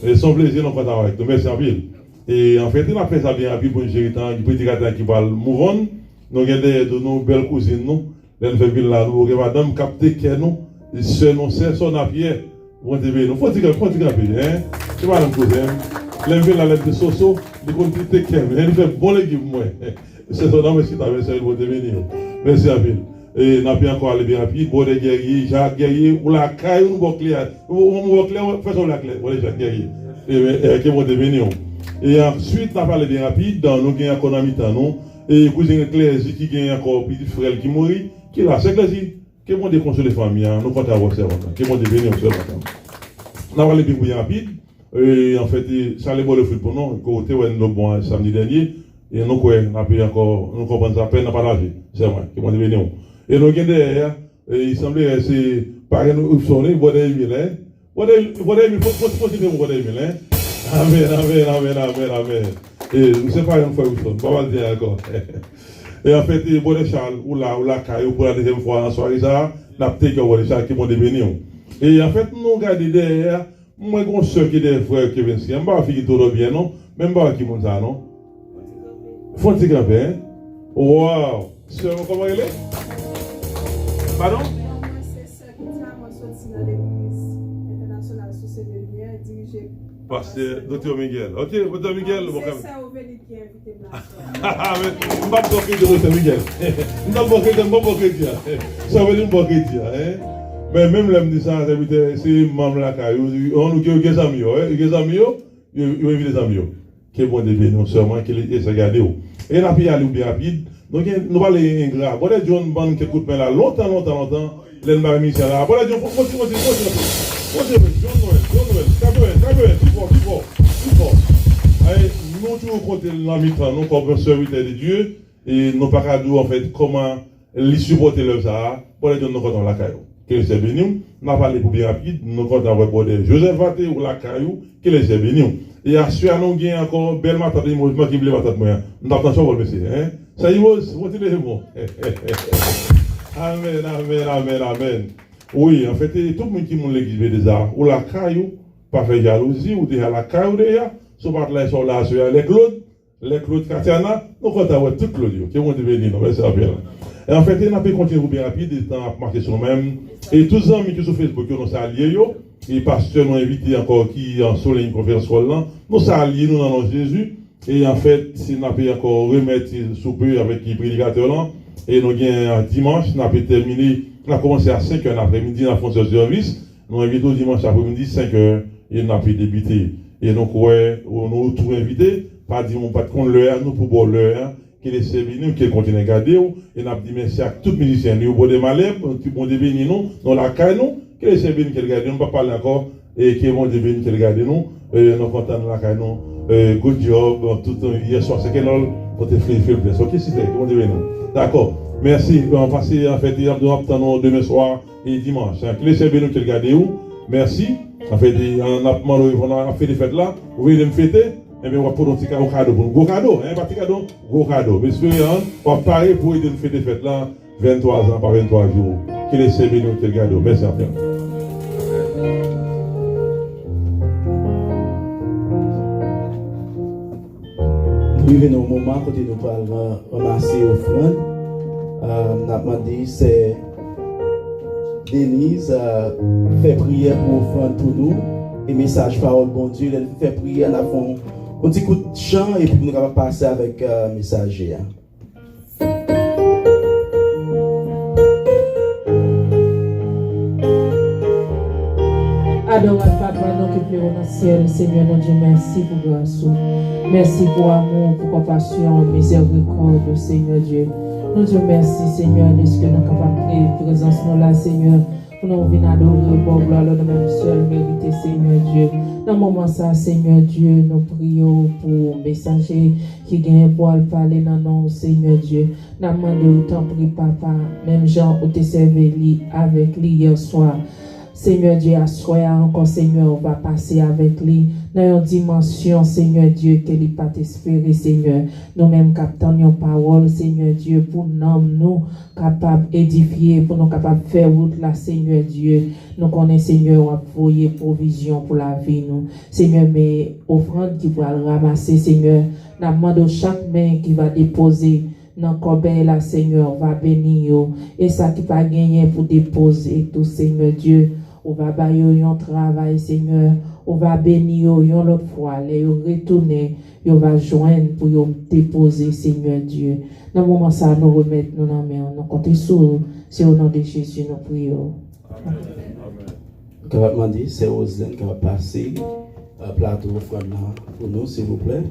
Et son plaisir, nous sommes contents avec nous. Merci en ville. Et en fait, on a fait ça bien rapide pour une géritant, qui peut dire qui va mouvoir. Nous avons de nos belles cousines, nous. Nous fait ville là, nous avons madame capté qu'elle nous. Ce nous c'est son appui. Vous devez nous. Faut dire hein? C'est pas la cousine. L'envie la lettre de Soso, il continue qu'elle. Elle fait bon légume, moi. C'est son nom, c'est avec ça, il va devenir. Merci à ville. Et nous avons encore aller bien rapide. Bon, les guerriers, Jacques Guerrier, ou la caille, ou le clair. Ou le clair, faisons la claire. Voilà, Jacques Guerrier. Et qui vont devenir. Et ensuite, nous avons parlé bien rapide. Dans nos gains économiques, nous. Et cousine Clézy qui gagne encore petit frère qui mourit. Qui là, c'est Clézy. Qui vont déconsoler les familles. Nous comptons avoir ça. Qui vont devenir au seul. Nous avons parlé bien rapide. Et en fait, ça allait bon le foot pour nous. Côté, nous bon samedi dernier. Et nous, on a payé encore, nous comprenons ça, peine à partager. C'est vrai, qui vont devenir. Et nous, derrière, il semblait que c'est par nous, sonner, Bordé Emile, hein. Bordé Emile, faut dire Bordé Emile, hein. Amen, amen, amen, amen, amen. Et nous c'est pas une fois où on va dire encore. Et en fait, Bordé Charles, ou la caille, pour la deuxième fois en soirée, ça, la petite Bordé Charles qui vont devenir. Et en fait, nous regardons derrière, moi, j'ai une soeur qui est des frères qui viennent ici, je ne sais pas si tout bien, non? Même pas qui monte ça, non? Faut un petit grand-père, hein? Wow! Sœur, comment elle est? Pardon? C'est ça qui travaille sorti dans l'église internationale sous de lumière, dirigée par Pasteur Dr. Miguel. Ok, Dr. Miguel, bon quand même. C'est ça, au Véli qui a invité Blanche. Ah, mais je ne vais pas bloquer de Dr. Miguel. Je ne vais pas bloquer de ça. Ça veut dire bloquer de ça, hein? Mais même l'homme dit ça, c'est maman la caille. On nous dit des amis, des amis, ils invitent des amis. Qui est bon de bénir seulement, qui est regardé. Et la vie est bien rapide. Donc, nous allons aller ingrat. Bon, les gens qui écoutent là, longtemps, les gens mis ça là. Bon, les gens, continue. Nous toujours compter la mi-temps, nous comme serviteurs de Dieu, et nous pas qu'à dire en fait comment les supporter leur ça. Bon, les gens nous comptons la caillou. Que les bénis, nous avons parlé pour bien rapide, nous comptons avec Joseph Vaté ou la caillou, que les bénis. Et à ce moment, nous avons encore belle matin, moi qui voulais matin moi. Nous avons attention pour le monsieur, hein. Ça y est, vous êtes bon. Amen, amen, amen, amen. Oui, en fait, tout le monde qui m'a l'église des arts, ou la caillou, pas fait jalousie, ou déjà la caillou déjà, sur là, sur là, sur les Claude Katiana, nous comptons tout Claude, qui vont devenir, nous, c'est bien. Et en fait, on a pu continuer bien rapide, et on a marqué sur nous-mêmes. Et tous les amis qui sont sur Facebook, nous sommes alliés, et pasteurs nous invité encore qui en sur une conférence là, nous sommes alliés, nous dans Jésus. Et en fait, si nous avons encore remettre sous peu avec les prédicateurs là, et nous avons dimanche, nous avons terminé, nous avons commencé à 5h l'après-midi, nous avons fait ce service, nous avons invité dimanche après-midi 5h, et nous avons débuté. Et donc, ouais, nous avons tout invité, pas dire, pas de compte l'heure, nous pour boire l'heure, qui les servir nous, qui continue à garder, et nous avons dit merci à tous les musiciens, nous avons des malheurs, qui vont devenir nous, dans la caille nous, qui les servir nous, qui les gardent, nous ne pouvons pas parler encore, et qui vont devenir qui les gardent nous, nous sommes contents de la caille nous, good job, tout hier soir, c'est qu'elle on te fait le plaisir. Ok, c'était, comment devenir nous. D'accord, merci, on passe en fait, nous attendons demain soir et dimanche, qui les servir nous, qui les gardent nous, merci, en fait, on a fait des fêtes là, vous voulez me fêter? Eh bien, on va prendre un petit cadeau pour nous. Gros cadeau, hein, pas petit cadeau, gros cadeau. Mais on va parler pour aider nous faire des fêtes là, 23 ans par 23 jours. Qu'il est servi nous, quel cadeau. Merci à vous. Nous venons au moment où nous allons ramasser l'offrande. Nous avons demandé, c'est Denise fait prière pour l'offrande pour nous. Et message parole, bon Dieu, elle fait prière, nous avons un petit coup de chant et puis nous allons passer avec messager. Adorable Papa, nous qui pleurons dans le ciel, Seigneur notre Dieu, merci pour grâce. Merci pour amour, pour compassion, miséricorde, Seigneur Dieu. Nous Dieu merci, Seigneur, de ce que nous sommes capables de présence nous là, Seigneur. Pour nous venir adorer, pour gloire, nous même seul mériter, Seigneur Dieu. Dans le moment ça, Seigneur Dieu, nous prions pour messager qui gagne pour parler dans nous, Seigneur Dieu. Nous demandons autant prie, Papa, même Jean, où tu servi avec lui hier soir. Seigneur Dieu, à soir encore, Seigneur, on va passer avec lui dans une dimension, Seigneur Dieu, que lui pas espérer, Seigneur. Nous-mêmes captons nos paroles, Seigneur Dieu, pour nous capables d'édifier, pour nous capables de faire route là, Seigneur Dieu. Nous connaissons, Seigneur, à envoyer provision pour la vie, nous. Seigneur, mais offrande qui va ramasser, Seigneur, nous demandons chaque main qui va déposer dans le corbeille là, Seigneur, va bénir. Et ça qui va gagner pour déposer tout, Seigneur Dieu. On va bailler un travail, Seigneur. On va bénir une autre fois. Les retourner, on va joindre pour déposer, Seigneur Dieu. Dans le moment ça, nous remettons nos mains. Nous comptons sur c'est au nom de Jésus, nous prions. Amen. On va demander, c'est Roselyn qui va passer un plateau offrande pour nous, s'il vous plaît.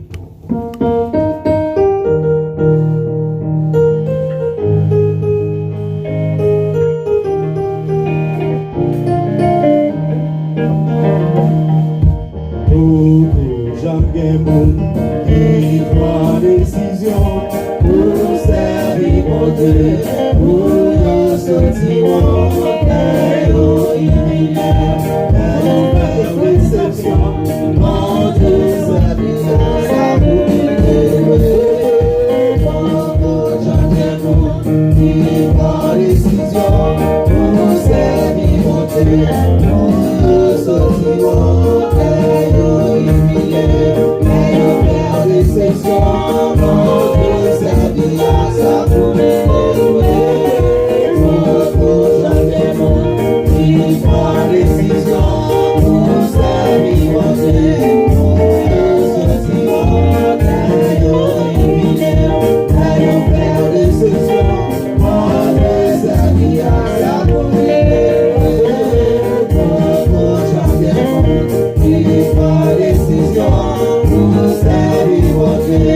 J'aime mon qui prend décision pour servir mon Dieu, pour le sentiment, pour humilier, pour réception, mon Dieu, sa vie, sa j'aime mon qui prend décision pour servir mon Dieu, pour le sentiment. Yeah.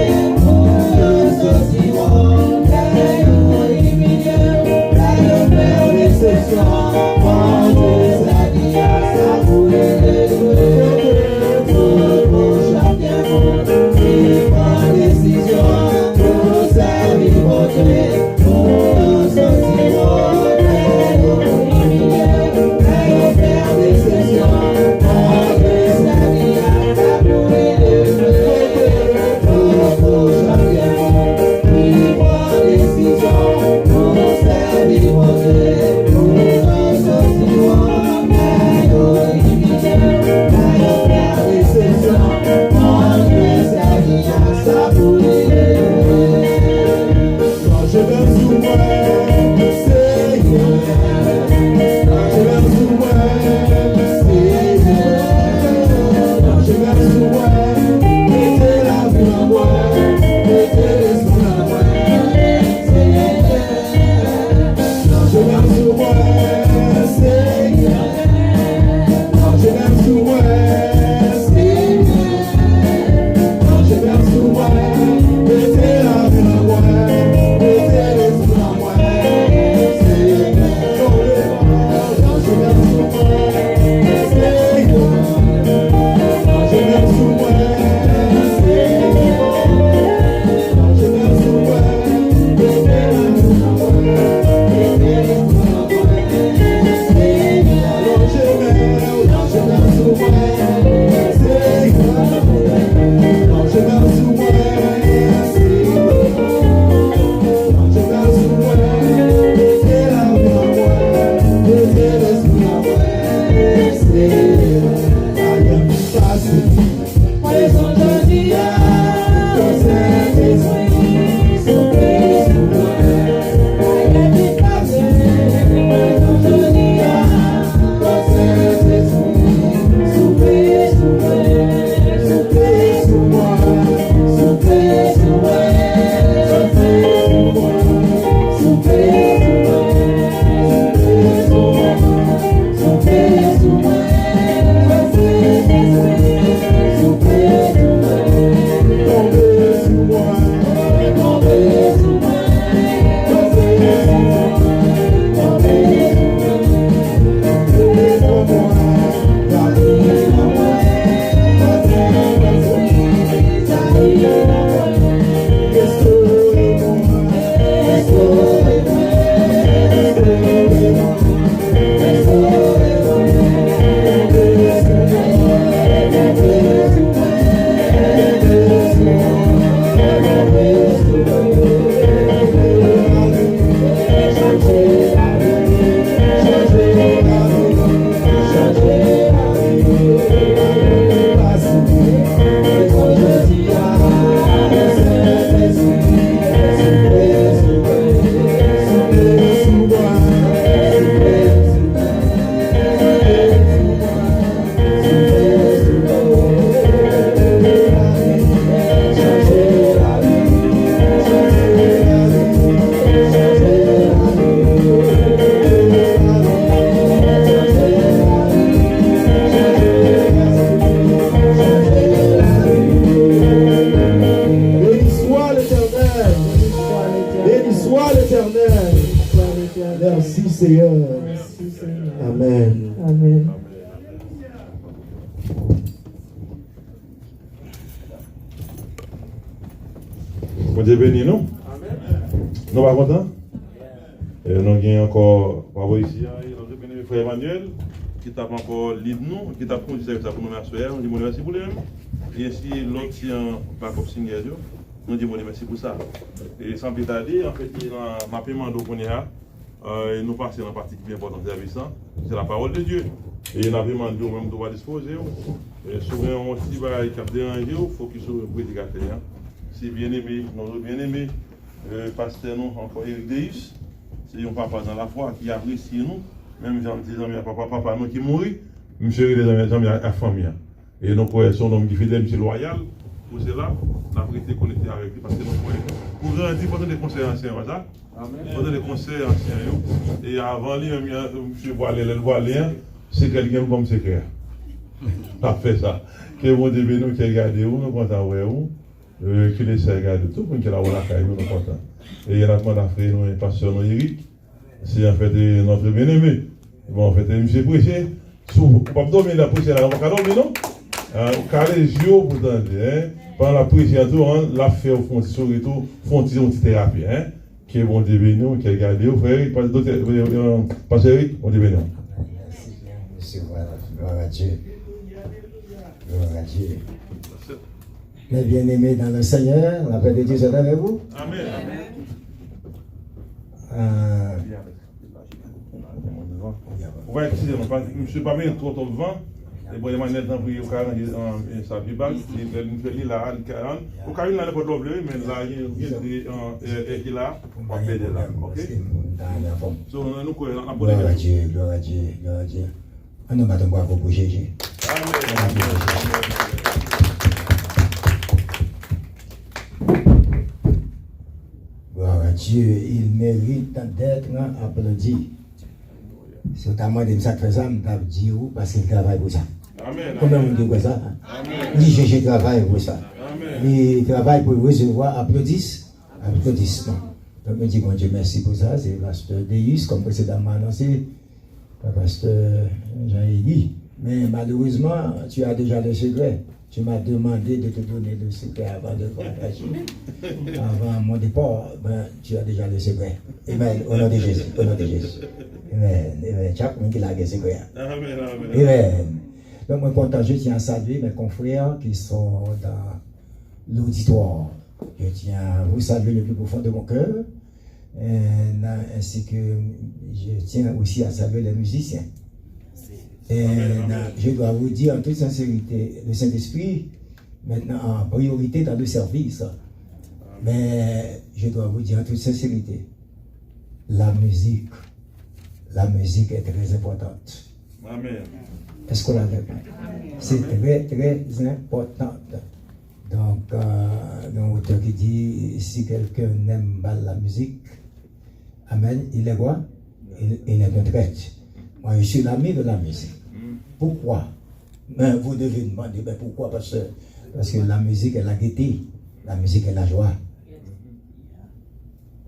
Bon Dieu béni nous. Nous pas contents? Et nous avons encore, par ici, notre béni frère Emmanuel, qui t'a encore lead nous, qui t'a conduit ça pour nous merci. On dit merci pour lui-même. Et ainsi, l'autre, c'est un backup singer, nous disons merci pour ça. Et sans plus tarder, en fait, ma paiement d'eau qu'on est là, et nous passons dans la partie qui est importante de service, c'est la parole de Dieu. Et la paiement d'eau, même, doit disposer. Et souvent, on se dit, il y a des dérangés, il faut qu'il soit prédicateur. C'est bien aimé, notre bien aimé, pasteur nous, encore Eric Deus, c'est un papa dans la foi qui apprécie nous, même j'en dis, papa nous qui mourit, monsieur les amis à la famille. Et nous croyons son homme qui fidèle, monsieur loyal, pour cela, la vérité connectée avec lui, parce que nous croyons. Pour grandir, pendant des conseils anciens, ça, pendant des conseils anciens, et avant lui, monsieur Boiléen, c'est quelqu'un comme secret. Ça fait ça. Que bon Dieu nous qui regardez où, nous comptons où. Qui laisse regarder tout pour qu'il a la caille, nous sommes contents. Et il y a demandé à frère, nous, pasteur Eric, c'est en fait notre bien-aimé. Bon, en fait, monsieur prêché, pas dormir la prêche, on va pas dormir, non? Car les yeux, pour entendre, pendant la prêche, la fait au fond, surtout, font une thérapie, qui est bon Dieu béni, qui est regardé, frère, pasteur Eric, bon Dieu béni. Merci bien, monsieur, gloire à Dieu. Gloire à Dieu. Mes bien-aimés dans le Seigneur, la paix de Dieu soit avec vous. Amen. On va excusez moi je ne pas bien trop de vent. Et bon, il m'a dit d'envoyer sa Bible, il fait là, au cas où il n'a pas de problème, mais là, il a, on va faire de là. Ok? Donc, nous croyons en gloire à Dieu, gloire à Dieu, gloire à Dieu. On ne va pas pour Jésus. Gloire à Dieu, il mérite d'être applaudi. C'est notamment de ça que fait ça, je dis où parce qu'il travaille pour ça. Combien on dit pour ça? Ni Jésus travaille pour ça. Il travaille pour recevoir applaudissements. Donc je dis, mon Dieu, merci pour ça. C'est pasteur Deus, comme précédemment annoncé, pasteur Jean-Élie. Mais malheureusement, tu as déjà le secret. Tu m'as demandé de te donner le secret avant de partager. Avant mon départ, tu as déjà le secret. Amen. Au nom de Jésus. Au nom de Jésus. Amen. Amen. Chaque monde qui a le secret. Amen. Amen. Donc, moi, content, je tiens à saluer mes confrères qui sont dans l'auditoire. Je tiens à vous saluer le plus profond de mon cœur. Ainsi que je tiens aussi à saluer les musiciens. Et je dois vous dire en toute sincérité, le Saint-Esprit, maintenant en priorité dans le service, mais je dois vous dire en toute sincérité, la musique est très importante. Amen. Est-ce qu'on l'a fait? C'est très, très important. Donc, un auteur qui dit, si quelqu'un n'aime pas la musique, amen, il est quoi? Il est un traître. Moi, je suis l'ami de la musique. Pourquoi? Mais vous devez demander, mais pourquoi? Parce que la musique est la gaieté, la musique est la joie.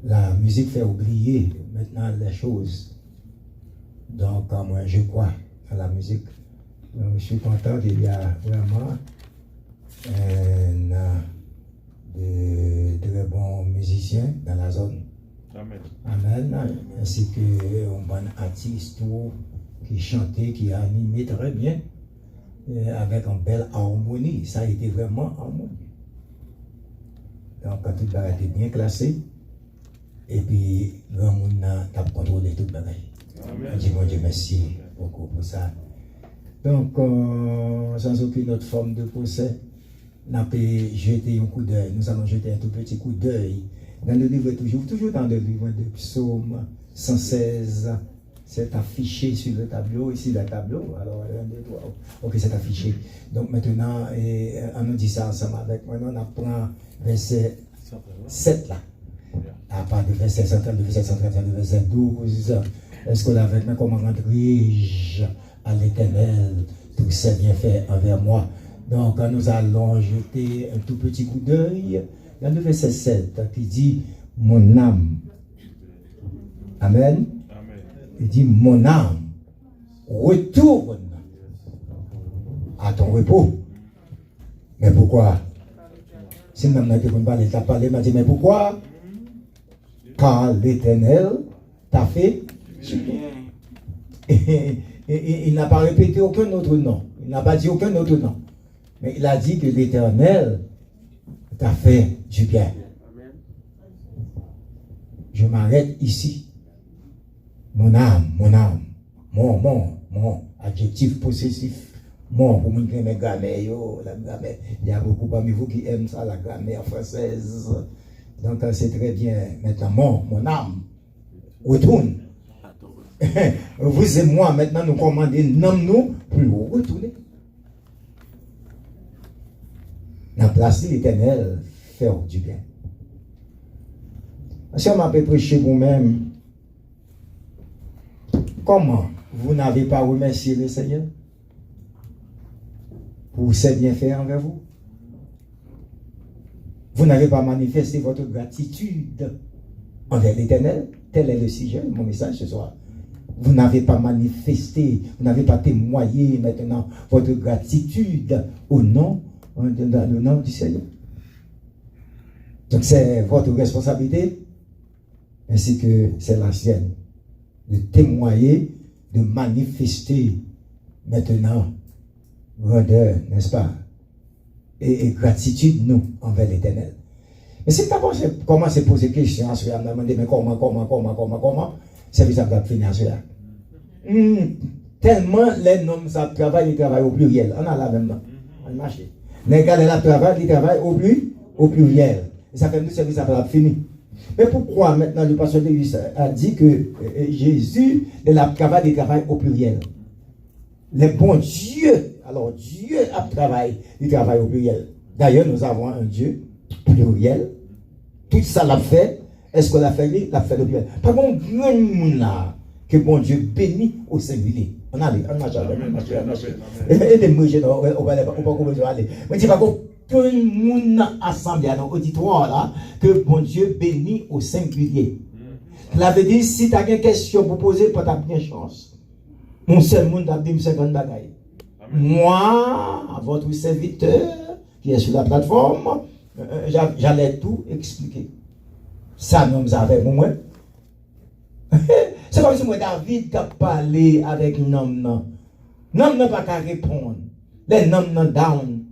La musique fait oublier maintenant les choses. Donc, moi, je crois à la musique. Donc, je suis content qu'il y a vraiment de très bons musiciens dans la zone. Amen. Amen. Ainsi qu'un bon artiste qui chantait, qui a animé très bien, avec une belle harmonie. Ça a été vraiment harmonieux. Donc, quand tout a été bien classé, et puis, le monde a contrôlé tout le bagage. Je dis, mon Dieu, merci beaucoup pour ça. Donc, sans aucune autre forme de procès, nous avons jeté un coup d'œil. Nous allons jeter un tout petit coup d'œil dans le livre, toujours dans le livre de Psaume 116. C'est affiché sur le tableau, ici le tableau. Alors, 1, 2, 3. Ok, c'est affiché. Donc maintenant, on nous dit ça ensemble avec moi. On apprend verset 7 là. À part de verset 130, de verset 131, de verset 12. Est-ce qu'on avec moi, comment rendrai-je à l'Éternel tous ses bienfaits envers moi? Donc, nous allons jeter un tout petit coup d'œil dans le verset 7 qui dit mon âme. Amen. Il dit mon âme retourne à ton repos. Mais pourquoi? Si même n'a pas parlé, m'a dit, mais pourquoi? Car l'Éternel t'a fait du bien. Et il n'a pas répété aucun autre nom. Il n'a pas dit aucun autre nom. Mais il a dit que l'Éternel t'a fait du bien. Je m'arrête ici. Mon âme, mon adjectif possessif. Mon, pour moi qui aime la grammaire, il y a beaucoup parmi vous qui aiment ça, la grammaire française. Donc c'est très bien. Maintenant, mon âme, retourne. Vous et moi, maintenant, nous commandons, nomme-nous, plus haut, retournez. La place de l'Éternel, faire du bien. Si on m'a prêché vous-même, comment vous n'avez pas remercié le Seigneur pour ses bienfaits envers vous? Vous n'avez pas manifesté votre gratitude envers l'Éternel? Tel est le sujet de mon message ce soir. Vous n'avez pas manifesté, vous n'avez pas témoigné maintenant votre gratitude au nom du Seigneur. Donc c'est votre responsabilité, ainsi que c'est la sienne, de témoigner, de manifester maintenant grandeur, n'est-ce pas, et gratitude, nous, envers l'Éternel. Mais si tu commences à poser des questions, à se demander, mais comment, c'est que ça va finir cela. Tellement les noms ça travaillent, ils travaillent au pluriel. On a la même nom. On marche. Les gars, ils travaillent au pluriel. Et ça fait nous service ça va finir. Mais pourquoi maintenant le pasteur Davis a dit que Jésus, il travaille au pluriel? Les bons dieux, alors Dieu a travaillé, il travaille au pluriel. D'ailleurs, nous avons un Dieu pluriel. Tout ça l'a fait. Est-ce qu'on l'a fait lui? L'a fait au pluriel. Par contre, grand monde là, que bon Dieu bénit au singulier. On a allé, on marche. Aidez-moi, on va aller. Mais c'est pas comme tout le monde assemblé dans l'auditoire là, que bon Dieu bénit au singulier. Cela veut dire, si tu as une question pour poser, pas ta bien chance. Mon seul monde a dit 50 bagailles. Moi, votre serviteur, qui est sur la plateforme, j'allais tout expliquer. Ça, nous avons moi. C'est comme si moi, David, qui a parlé avec nom. Nom n'a pas qu'à répondre. Les noms n'ont down.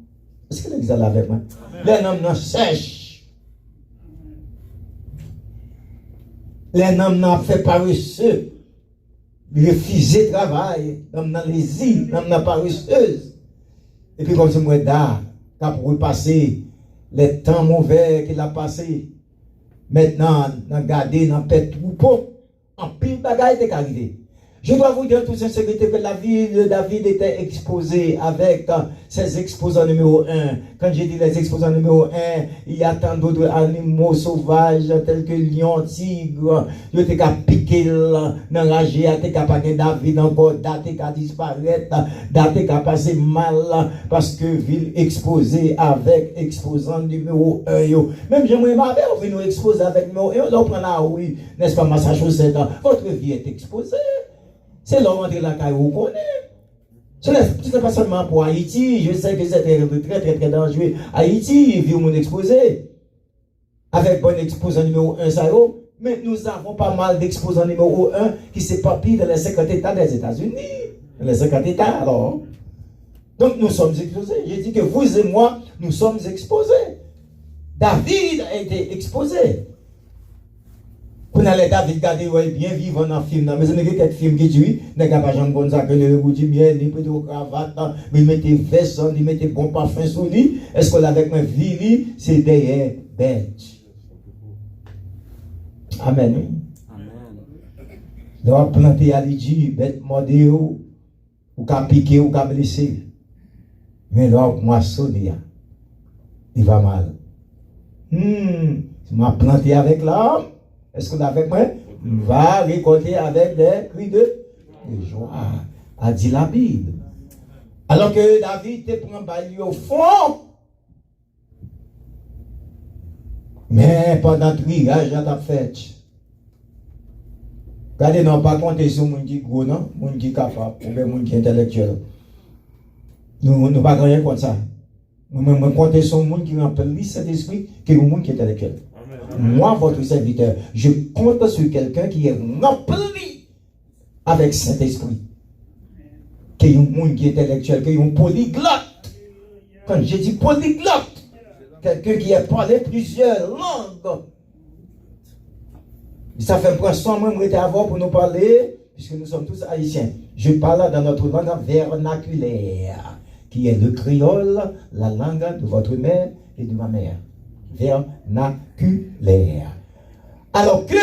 Est-ce que l'église est là avec moi? Les noms n'ont sèche. Les noms n'ont fait paresseux. Refuser le travail. Les noms n'ont lésine. Les noms n'ont paresseuse. Et puis, comme si moi, David, qui a repasser les temps mauvais qu'il a passé. Maintenant, dans garder, dans pète troupeau. En pile bagaille est arrivé. Je dois vous dire tout sincérité que la vie de David était exposée avec ses exposants numéro 1. Quand j'ai dit les exposants numéro 1, il y a tant d'autres animaux sauvages tels que lion, tigre. Je t'ai qu'à piquer dans la GA, t'es qu'à pas David encore, t'es qu'à disparaître, t'es qu'à passer mal parce que ville exposée avec exposant numéro 1. Même j'aimerais m'avoir nous exposer avec numéro 1. Là, on prend la rue, n'est-ce pas, Massachusetts, votre vie est exposée. C'est là où on est là, qu'on connaît. Ce n'est pas seulement pour Haïti. Je sais que c'est très dangereux. Haïti, vu mon exposé. Avec bon exposant numéro 1, ça mais nous avons pas mal d'exposants numéro 1 qui s'éparpillent dans les 50 États des États-Unis. Les 50 États, alors. Donc nous sommes exposés. J'ai dit que vous et moi, nous sommes exposés. David a été exposé. Pour aller David garder bien vivant dans le film, mais c'est un film qui dit, il n'y a pas Jean Gonzague, il goût du miel, il peut de cravate, il met des vestes, il met des bons parfums sur lui. Est-ce qu'on avec moi vie, c'est derrière bête. Amen. Là, planter à l'idée, bête mordée, ou qu'à piquer, ou qu'à blesser. Mais là, moissonner, il va mal. m'a planté avec l'âme. Est-ce qu'on est avec moi? Va récolter avec des cris de joie, a dit la Bible. Alors que David te prend balayé au fond. Mais pendant le triage, il a fait. Regardez, non, pas compter sur mon qui gros, non, mon qui capable, ou bien mon qui intellectuel. Nous ne pas rien contre ça. Moi, compter sur le monde qui remplit cet esprit, qui est le monde qui est intellectuel. Moi, votre serviteur, je compte sur quelqu'un qui est rempli avec cet esprit. Qui est un monde qui est intellectuel, qui est un polyglotte. Quand je dis polyglotte, quelqu'un qui a parlé plusieurs langues. Ça fait prendre 100 mois avant pour nous parler, puisque nous sommes tous haïtiens. Je parle dans notre langue vernaculaire, qui est le créole, la langue de votre mère et de ma mère. Vernaculaire. Alors que,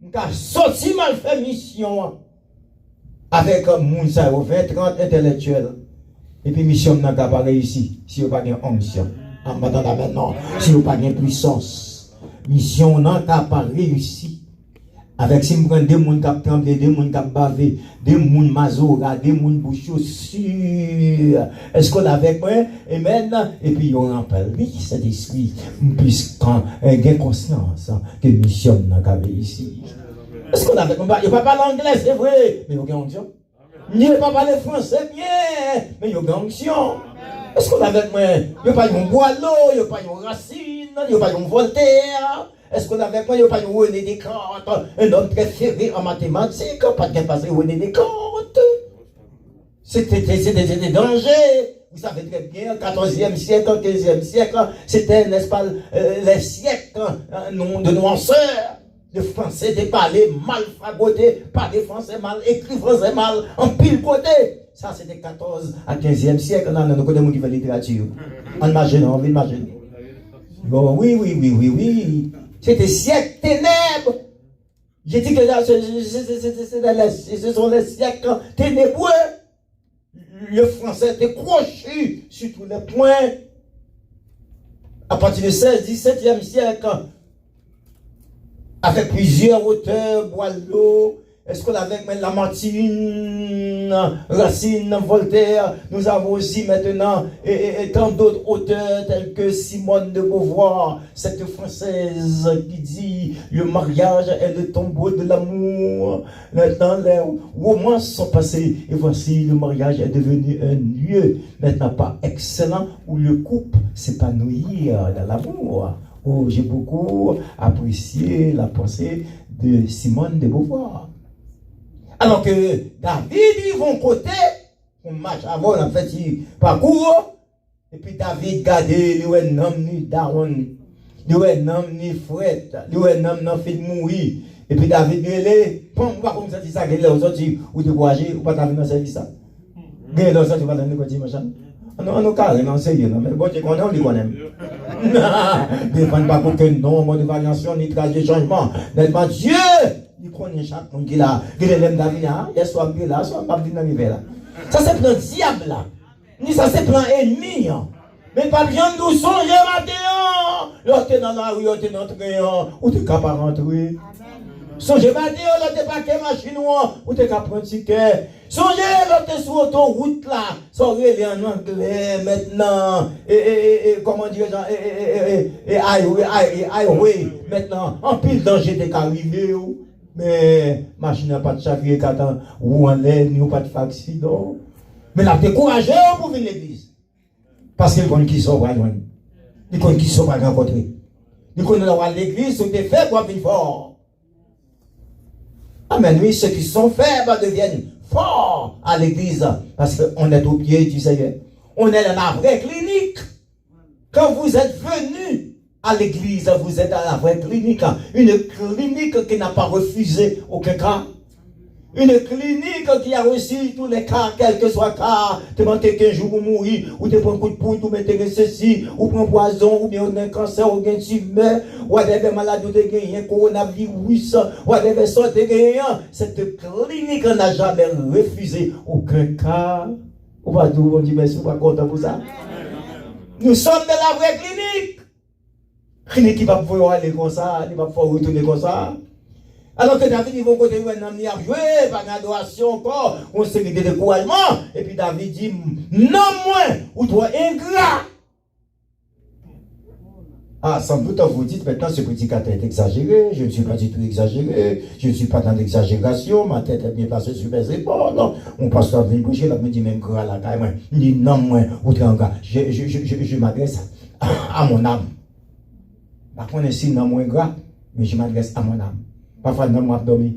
nous avons sorti mal fait mission avec un monde, 20-30 intellectuels. Et puis, mission n'a pas réussi, si vous n'avez pas de mission. En maintenant, si vous n'avez pas de puissance. Mission n'a pas réussi. Avec si vous prenez des gens qui tremblent, des gens qui bavé, des gens mazora, des gens bouchons sûrs. Est-ce qu'on a avec moi? Amen. Et puis on remplit cet esprit, puisqu'on a conscience que mission n'a pas réussi. Est-ce qu'on a avec moi? Il ne parle pas l'anglais, c'est vrai, mais il y a une onction. Il ne parle pas le français bien, mais il y a une onction. Est-ce qu'on a avec moi? Il n'y a pas un Boileau, il n'y a pas un Racine, il n'y a pas un Voltaire. Est-ce qu'on a avec moi? Il n'y a pas un René Descartes, un homme préféré en mathématiques, pas de passé René Descartes. C'était des dangers. Vous savez très bien, 14e siècle, 15e siècle, c'était, n'est-ce pas, les siècles de noirceur. Le français était parlé mal fagoté, parlé français mal, écrit français mal, en pile côté. Ça, c'était 14 à 15e siècle. Là, nous connaissons qui fait littérature. On imagine, on imagine. Bon, oui. C'était siècle ténèbres. J'ai dit que là, ce sont les siècles ténébreux. Le français était crochu sur tous les points. À partir du 16e, 17e siècle, avec plusieurs auteurs, Boileau, est-ce qu'on avait Lamartine, Racine, Voltaire, nous avons aussi maintenant et tant d'autres auteurs tels que Simone de Beauvoir, cette française qui dit le mariage est le tombeau de l'amour. Maintenant les romans sont passés et voici le mariage est devenu un lieu maintenant pas excellent où le couple s'épanouit dans l'amour. Oh, j'ai beaucoup apprécié la pensée de Simone de Beauvoir. Alors que David, ils vont côté, on marche avant, en fait, il parcourt, et puis David garde, il est un homme ni Daron, il est un homme ni Fred, il est un homme qui fait mourir, et puis David, il est, bon, on va comme ça, ça, il est aux autres, ou découragé, ou pas t'arriver dans le service. Il est aux autres, tu vas dans le côté, machin. On nous carré, non, c'est bien, mais bon, tu connais, on dit qu'on aime. Défendre pas pour que non, mode de variation, ni trace de changement. N'est-ce Dieu? Il connaît chaque monde qui l'a. Il est l'aime d'avenir, il soit bien là, soit pas bien dans là. Ça c'est plein diable là. Ni ça c'est plein ennemi. Mais pas bien nous songer matin. L'autre dans la rue, l'autre dans le train, ou t'es capable de rentrer. Songez matin, l'autre pas qu'un machine ou t'es capable de prendre ticket. Songez l'autre sur l'autoroute là. Songez en anglais maintenant. Et comment dire, highway maintenant. En pile danger t'es arrivé. Mais machine n'a pas de chakri, ou en laine, ou pas de accident. Mais là, t'es courageux pour venir à l'église. Parce qu'il connaît qui sont pas loin. Il connaît qui sont pas rencontrés. Il connaît à l'église, où t'es faible pour venir fort. Amen, oui, ceux qui sont faibles deviennent forts à l'église. Parce qu'on est au pied du Seigneur. On est dans la vraie clinique. Quand vous êtes venus à l'église, vous êtes à la vraie clinique. Une clinique qui n'a pas refusé aucun cas. Une clinique qui a reçu tous les cas, quel que soit le cas. Tu manques 15 jours pour mourir, ou tu prends un coup de poing, ou tu mets ceci, ou tu prends poison, ou bien tu as un cancer, ou bien tu meurs, ou tu as des maladies, ou tu as un coronavirus, ou tu as des sortes de gagnants. Cette clinique n'a jamais refusé aucun cas. On va dire, on dit, merci, on va content pour ça. Nous sommes de la vraie clinique. Clinique qui va pouvoir aller comme ça, il va pouvoir retourner comme ça. Alors que David, ils vont côté un homme qui a joué, par l'adoration encore, on s'est de découragement. Et puis David dit, non moins, ou toi ingrat. Ah, sans doute, vous dites maintenant, ce prédicateur est exagéré, je ne suis pas du tout exagéré, je ne suis pas dans l'exagération, ma tête est bien placée sur mes épaules. On passe dans une bouche, là, me dit même gras là, quand même, ni non, moi, ou gars. Je m'adresse à mon âme. Par contre, si non, moins gras, mais je m'adresse à mon âme. Parfois, non, moi, dormir.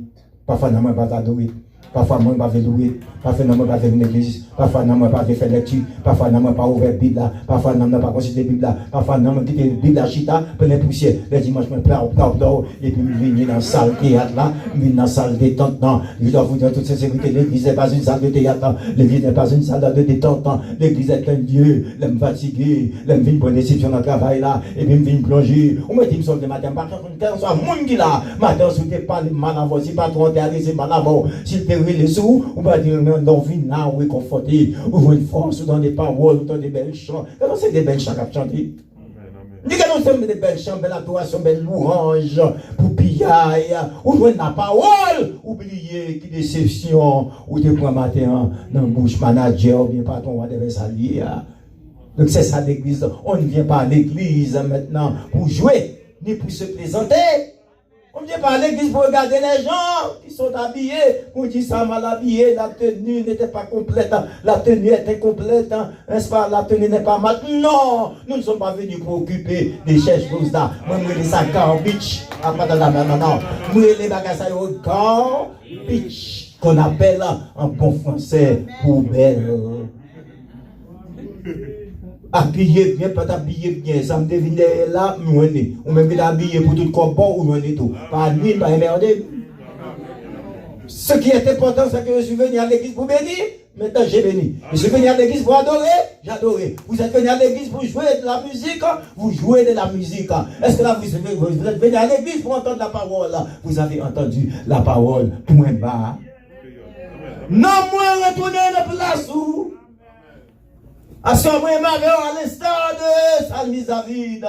Parfois, non, moi, pas adorer. Parfois, moi, pas louer. Parfois, non, moi, pas venir à l'église. Parfois, non, moi, pas faire lecture. Parfois, non, moi, pas ouvrir la Bible là. Parfois, non, moi, pas consulter la Bible là. Parfois, non, moi, quitter la Bible là, chita, prendre les poussières. Les dimanches, moi, plau, et puis, je viens dans la salle de théâtre là. Je viens dans la salle de détente. Non, je dois vous dire toute sincérité. L'église n'est pas une salle de théâtre. L'église n'est pas une salle de détente. L'église est un lieu. Je me fatiguer. Je me viens pour une décision dans le travail là. Et puis, je viens plonger. On me dit, je me le matin. Par contre, quand on soit monde qui là, matin, si tu pas mal avant, si pas trop intéressé, mal avant, si tu les sous, on va dire, non, vie là, on est conforté, ou une force, ou dans des paroles, ou dans des belles chants. Comment c'est des belles chants à chanter? Dis que nous sommes des belles chants, belles adorations, belles louanges, pour pillaille, ou jouer la parole, oublier qui déception, ou te prends matin dans le bouche manager, ou bien patron, on devait s'allier. Donc c'est ça l'église. On ne vient pas à l'église maintenant pour jouer, ni pour se présenter. On ne vient pas à l'église pour regarder les gens qui sont habillés. On dit ça mal habillé, la tenue n'était pas complète, la tenue était complète, n'est-ce pas, la tenue n'est pas mal. Non, nous ne sommes pas venus pour occuper des choses là. Moi, je dis ça car beach. Non. Moi, les bagages au car beach, qu'on appelle en bon français poubelle. Habillé bien, pas habillé bien, ça me devine là, ou même habillé pour tout corps bon, ou tout. Pas nuit, pas émerdé. Ce qui est important, c'est que je suis venu à l'église pour bénir, maintenant j'ai béni. Je suis venu à l'église pour adorer, j'ai adoré. Vous êtes venu à l'église pour jouer de la musique, vous jouez de la musique. Est-ce que là, vous êtes venu à l'église pour entendre la parole? Vous avez entendu la parole, point bas. Non, moi, retournez la place où. À ce moment, à l'instar de Salmis David,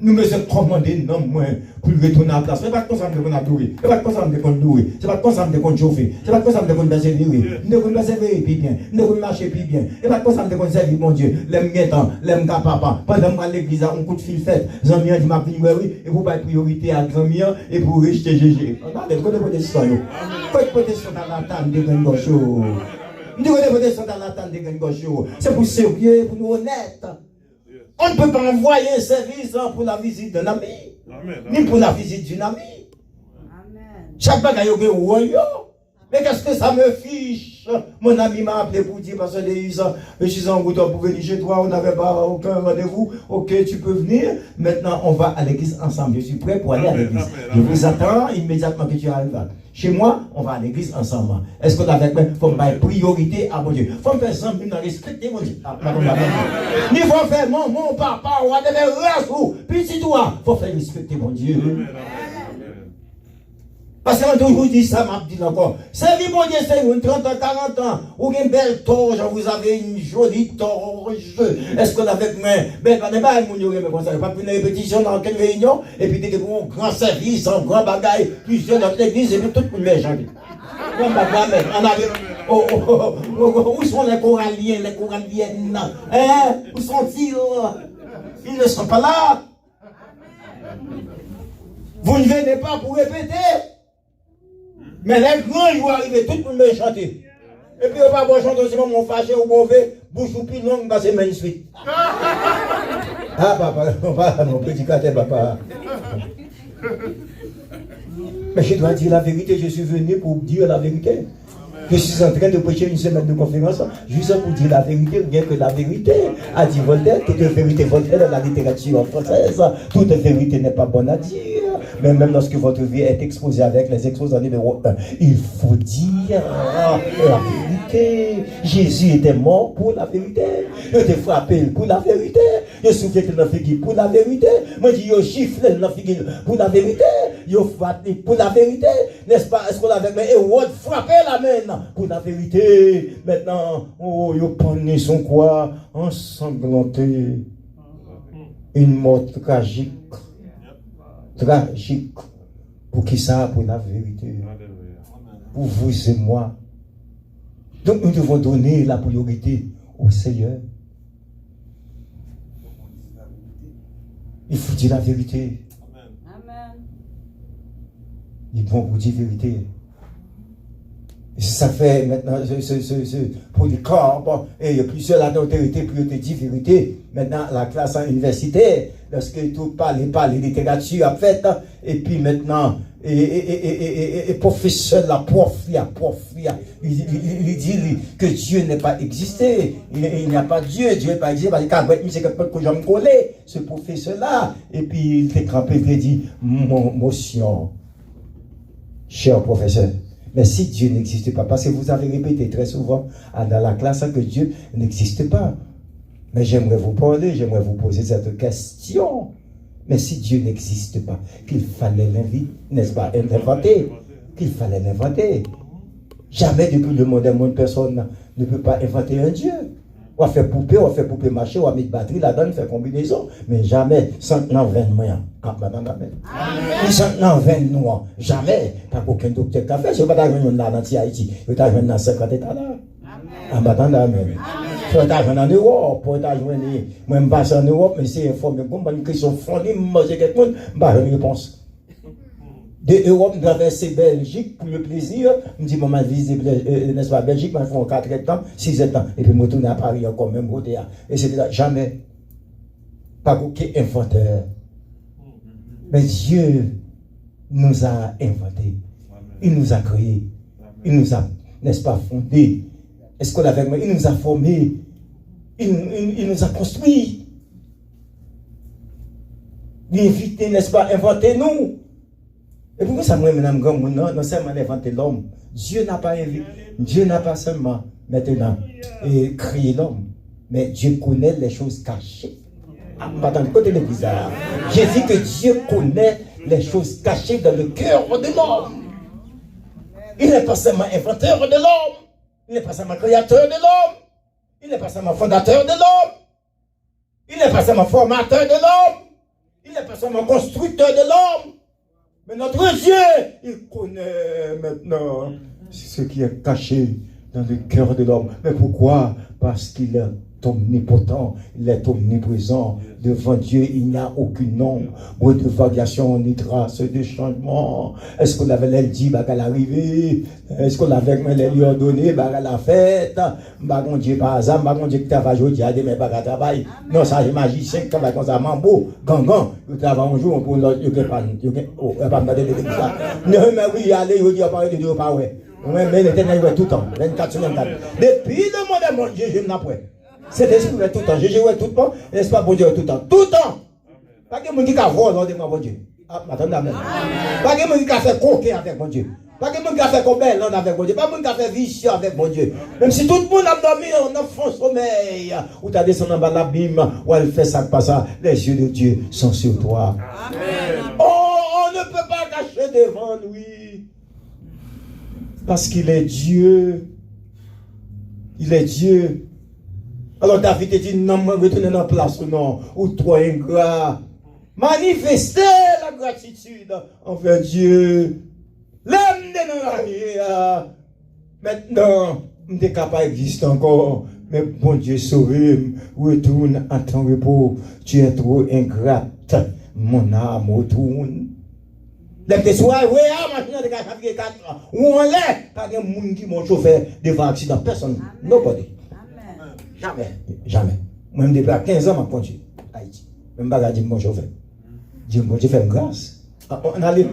nous me sommes commandés, non, moi, pour retourner à la place. Ce n'est pas comme ça que nous adoré, ce n'est pas comme ça que nous louer, ce n'est pas comme ça que nous chauffer, ce n'est pas comme ça que nous persévérer, nous devons persévérer plus bien, nous devons marcher plus bien, ce n'est pas comme ça que nous servir mon Dieu, l'aime guettant, l'aime papa, pendant que l'église a un coup de fil fait, Zamien dit ma oui, et vous pas priorité à Zamien et pour rejeter GG. Regardez, vous connaissez protection, faites protection dans la table de Gangocho. Nous devons dans l'attente des gauchos. C'est pour sérieux, pour nous honnêtes. On ne peut pas envoyer un service pour la visite d'un ami, ni pour la visite d'une amie. Chaque bagaille est au royaume. Mais qu'est-ce que ça me fiche? Mon ami m'a appelé pour dire, parce que je suis en route pour venir chez toi, on n'avait pas aucun rendez-vous. Ok, tu peux venir. Maintenant, on va à l'église ensemble. Je suis prêt pour aller à l'église. Je vous attends immédiatement que tu arrives. Chez moi, on va à l'église ensemble. Est-ce que avec moi, il faut faire priorité à mon Dieu? Il faut faire ça, nous respecter mon Dieu. Il faut faire mon papa, on va devenir race. Puis si toi, il faut faire respecter mon Dieu. Parce qu'on toujours dit ça, m'a dit encore. Servir mon Dieu, c'est une 30 ans, 40 ans. Ou une belle torche, vous avez une jolie torche. Est-ce qu'on avec moi, ben, pas de bail, mon Dieu, mais comme ça, pas une répétition dans quelle réunion, et puis des grand service, un grand bagaille, plusieurs dans l'église, et puis tout le monde met janvier. Comme bagaille, on avait, où sont les coralliens, les coralliennes, hein? Où sont-ils? Ils ne sont pas là. Vous ne venez pas pour répéter. Mais les grands, ils vont arriver, tout le monde va chanter. Et puis, on va pas chanter aussi, mon fâché ou mauvais, bouche ou plus longue, parce que c'est main suite. Ah, papa, mon petit cadet, papa. Mais je dois dire la vérité, je suis venu pour dire la vérité. Je suis en train de prêcher une semaine de conférence, juste pour dire la vérité, bien que la vérité, a dit Voltaire, toute vérité Voltaire dans la littérature française, toute vérité n'est pas bonne à dire. Mais même lorsque votre vie est exposée avec les exposants numéro 1, il faut dire la vérité. Jésus était mort pour la vérité. Il était frappé pour la vérité. Il soufflé dans la figure pour la vérité. Moi, je dis, il chifflé dans la figure pour la vérité. Il frappé pour la vérité. N'est-ce pas? Est-ce qu'on avait mais frappé la main pour la vérité? Maintenant, oh, il prenait son quoi ensanglanté. Une mort tragique. Tragique. Pour qui ça? Pour la vérité. Pour vous et moi. Donc nous devons donner la priorité au Seigneur. Il faut dire la vérité. Amen. Il est bon pour dire la vérité. Et ça fait maintenant, pour les corps, et il y a plusieurs la autorité pour te dire la vérité. Maintenant, la classe universitaire, lorsque tout parle littérature a fait, et puis maintenant, et professeur, la prof, il dit que Dieu n'est pas existé. Il n'y a pas Dieu, Dieu n'est pas existé. Parce que c'est quelqu'un que j'aime coller, ce professeur-là. Et puis il s'est crampé, il dit, motion, cher professeur. Mais si Dieu n'existe pas, parce que vous avez répété très souvent dans la classe que Dieu n'existe pas. Mais j'aimerais vous parler, j'aimerais vous poser cette question. Mais si Dieu n'existe pas, qu'il fallait l'inviter, n'est-ce pas, l'inventer, qu'il fallait l'inventer. Jamais depuis le monde, personne ne peut pas inventer un Dieu. On va faire poupée marcher, on va mettre batterie là-dedans, faire combinaison, mais jamais 100 ans, 20 mois. Amen. 100 ans, 20 mois, jamais. Pas aucun docteur qui a fait. Je ne vais pas t'ajoiner là dans Haïti, je vais t'ajoiner dans 50 États là. Amen. Je vais t'ajoiner en Europe, pour t'ajoiner. Moi, je ne passe en Europe, mais c'est informé. Comme une question fondée, manger quelqu'un, je n'ai pas une réponse. De Europe, je traverse Belgique pour le plaisir. Je me dis, maman, visite, n'est-ce pas, Belgique, je fais 4 ans, 6 ans. Et puis, je retourne à Paris encore, même côté. Et c'est là, jamais. Pas aucun inventeur. Mais Dieu nous a inventés. Il nous a créés. Il nous a, n'est-ce pas, fondés. Est-ce qu'on l'avait, il nous a formés. Il nous a construits. Il a invité, n'est-ce pas, inventé nous. Et pourquoi ça me dit, non seulement inventé l'homme. Dieu n'a pas seulement maintenant créé l'homme, mais Dieu connaît les choses cachées. Attendez, côté le bizarre. J'ai dit que Dieu connaît les choses cachées dans le cœur de l'homme. Il n'est pas seulement inventeur de l'homme, il n'est pas seulement créateur de l'homme, il n'est pas seulement fondateur de l'homme, il n'est pas seulement formateur de l'homme, il n'est pas seulement constructeur de l'homme. Mais notre Dieu, il connaît maintenant ce qui est caché dans le cœur de l'homme. Mais pourquoi? Parce qu'il est omnipotent, il est omniprésent. Devant Dieu, il n'y a aucune ombre de variation ni trace de changement. Est-ce qu'on avait l'air dit, bah, qu'elle arrivée? Est-ce qu'on avait lui ordonné, bah, qu'elle a fait? Bah, mon Dieu, par hasard, bah, mon Dieu, que tu vas jouer, tu as des mais pas travail. Non, ça, j'ai magicien, qui travaille comme ça, mambo, gangan, tu travailles un jour pour l'autre, tu pas me donner des ça. Non, mais oui, allez, je dis, parler de Dieu, pas ouais. Mais l'éternel, tout le temps, 24 sur 24. Depuis le monde, mon Dieu, je n'ai pas. C'est l'esprit tout le temps. Je joue tout le temps. N'est-ce pas, bon Dieu, tout le temps. Tout le temps. Pas que mon qui a volé dans mon Dieu. Attendez, amen. Pas que mon qui a fait coquet avec mon Dieu. Pas que mon qui a fait comme belle avec mon Dieu. Pas mon qui a fait vicieux avec mon Dieu. Même si tout le monde a dormi en enfant sommeil, ou tu as descendu en bas de l'abîme, ou elle fait ça, pas ça, les yeux de Dieu sont sur toi. Amen. Oh, on ne peut pas cacher devant lui. Parce qu'il est Dieu. Il est Dieu. Alors David dit, non, retournez dans la place ou non, ou toi ingrat. Manifestez la gratitude envers Dieu. L'âme de la vie. Maintenant, je ne suis pas exister encore. Mais bon Dieu, sauve, retourne à ton repos. Tu es trop ingrate. Mon âme retourne. Les soirs, oui, maintenant, de 4 ans. Où on l'est, pas de monde qui m'a chauffé devant accident. Personne. Nobody. Jamais. Moi-même, depuis 15 ans, je conduis Haïti. Je ne vais pas dire mon chauffeur. Dieu, mon Dieu, fait une grâce. On a les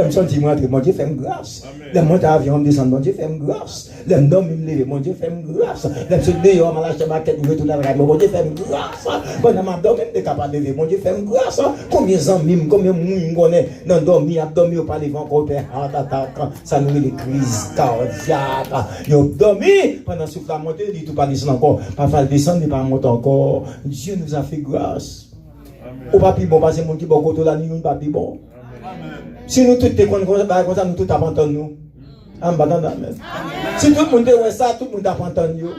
gens qui montrent, mon Dieu, fait une grâce. Les monter à l'avion, descend, mon Dieu, fait une grâce. Les hommes, ils me lèvent, mon Dieu, fait une grâce. Les se dehors, on a lâché ma tête, je retourne à la radio, mon Dieu, fait une grâce. Quand on m'a dormi, je suis capable de lever, mon Dieu, fait une grâce. Combien d'amis, combien de monde connaît, dans dormi, à dormir, pas lever encore, ça nous les crises cardiaques. Ils ont dormi, pendant ce souffle à monter, ils ne tout pas descendre encore. Parfois, descendre, ils ne pas monter encore. Dieu nous a fait grâce. Au papi bon, parce que mon qui bon côté la nuit, papi bon. Si nous tous te connaissons comme ça, nous tous entendons nous. Amen. Si tout le monde est ça, tout le monde entend nous.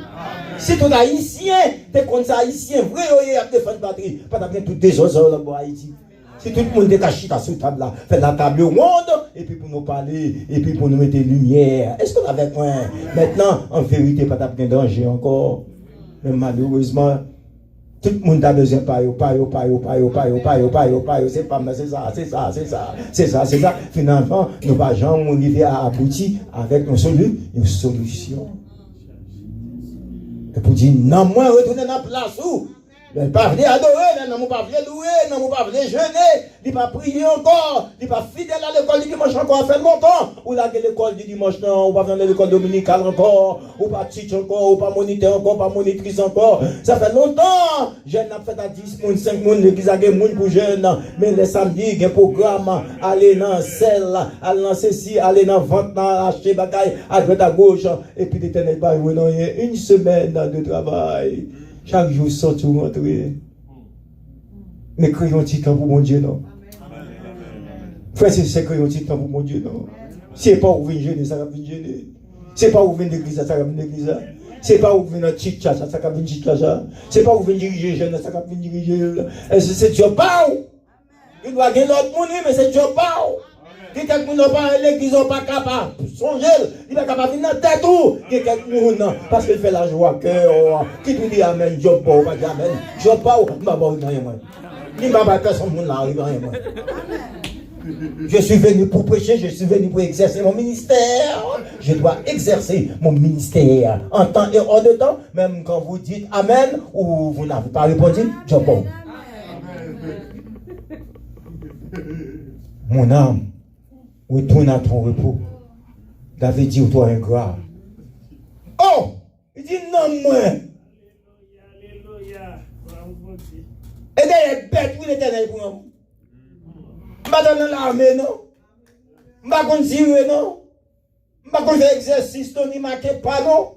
Si tout haïtien, t'es comme ça haïtien, vrai il a défendu batterie, pas d'avoir tout des autres là pour Haïti. Si tout le monde est caché sur cette table là, fait la table au monde et puis pour nous parler et puis pour nous mettre lumière. Est-ce qu'on avait point maintenant en vérité pas d'avoir danger encore. Mais malheureusement Tout le monde a besoin de payo, c'est pas mal, c'est ça. Finalement, nous pas jamais arriver à aboutir avec une solution. Et pour dire, non, moi, retourner dans la place où il ne pas venir adorer, non, pas venir louer, non, pas venir jeûner, il ne pas prier encore, il ne pas fidèle à l'école du dimanche encore, fait longtemps, ou là, l'école du dimanche, non, ou pas venir à l'école dominicale encore, ou pas teach encore, ou pas moniteur encore, pas monitrice encore. Ça fait longtemps, jeune n'a fait à 10 moun, 5 moun, l'église a des moun pour jeunes, mais les samedis, il y a un programme, aller dans celle, aller dans ceci, aller dans vente, acheter bagaille, à droite à gauche, et puis l'éternel, bah, il y a une semaine de travail. Chaque jour, sortir ou rentrer. Mais créons un petit temps pour mon Dieu, non? Frère, c'est créons un petit temps pour mon Dieu, non? C'est pas où venir gêner, ça va venir gêner. C'est pas où venir l'église, ça va venir l'église. C'est pas où venir chicha, ça va venir chicha. C'est pas où venir diriger jeune, ça va venir diriger. C'est Dieu pas où? Il doit gagner l'autre monde, mais c'est Dieu pas où? Qui quelqu'un n'a pas l'église n'est pas capable. Songez, il n'est pas capable de venir dans la tête où. Qui quelqu'un parce qu'il fait la joie cœur. Qui te dit amen, Job pas ou pas dit amen. Job pas ou, je ne vais pas rien. Il ne va pas personne là, rien. Je suis venu pour prêcher, je suis venu pour exercer mon ministère. Je dois exercer mon ministère en temps et hors de temps. Même quand vous dites amen ou vous n'avez pas répondu, Job pas. Mon âme. Retourne à ton repos. David dit, toi ingrat. Oh! Il dit, non, moi. Et derrière bête, où l'éternel pour nous? Je ne vais pas dans l'armée, non? Je ne vais pas tirer, non? Je ne vais pas faire exercice, non? Je ne vais pas, non?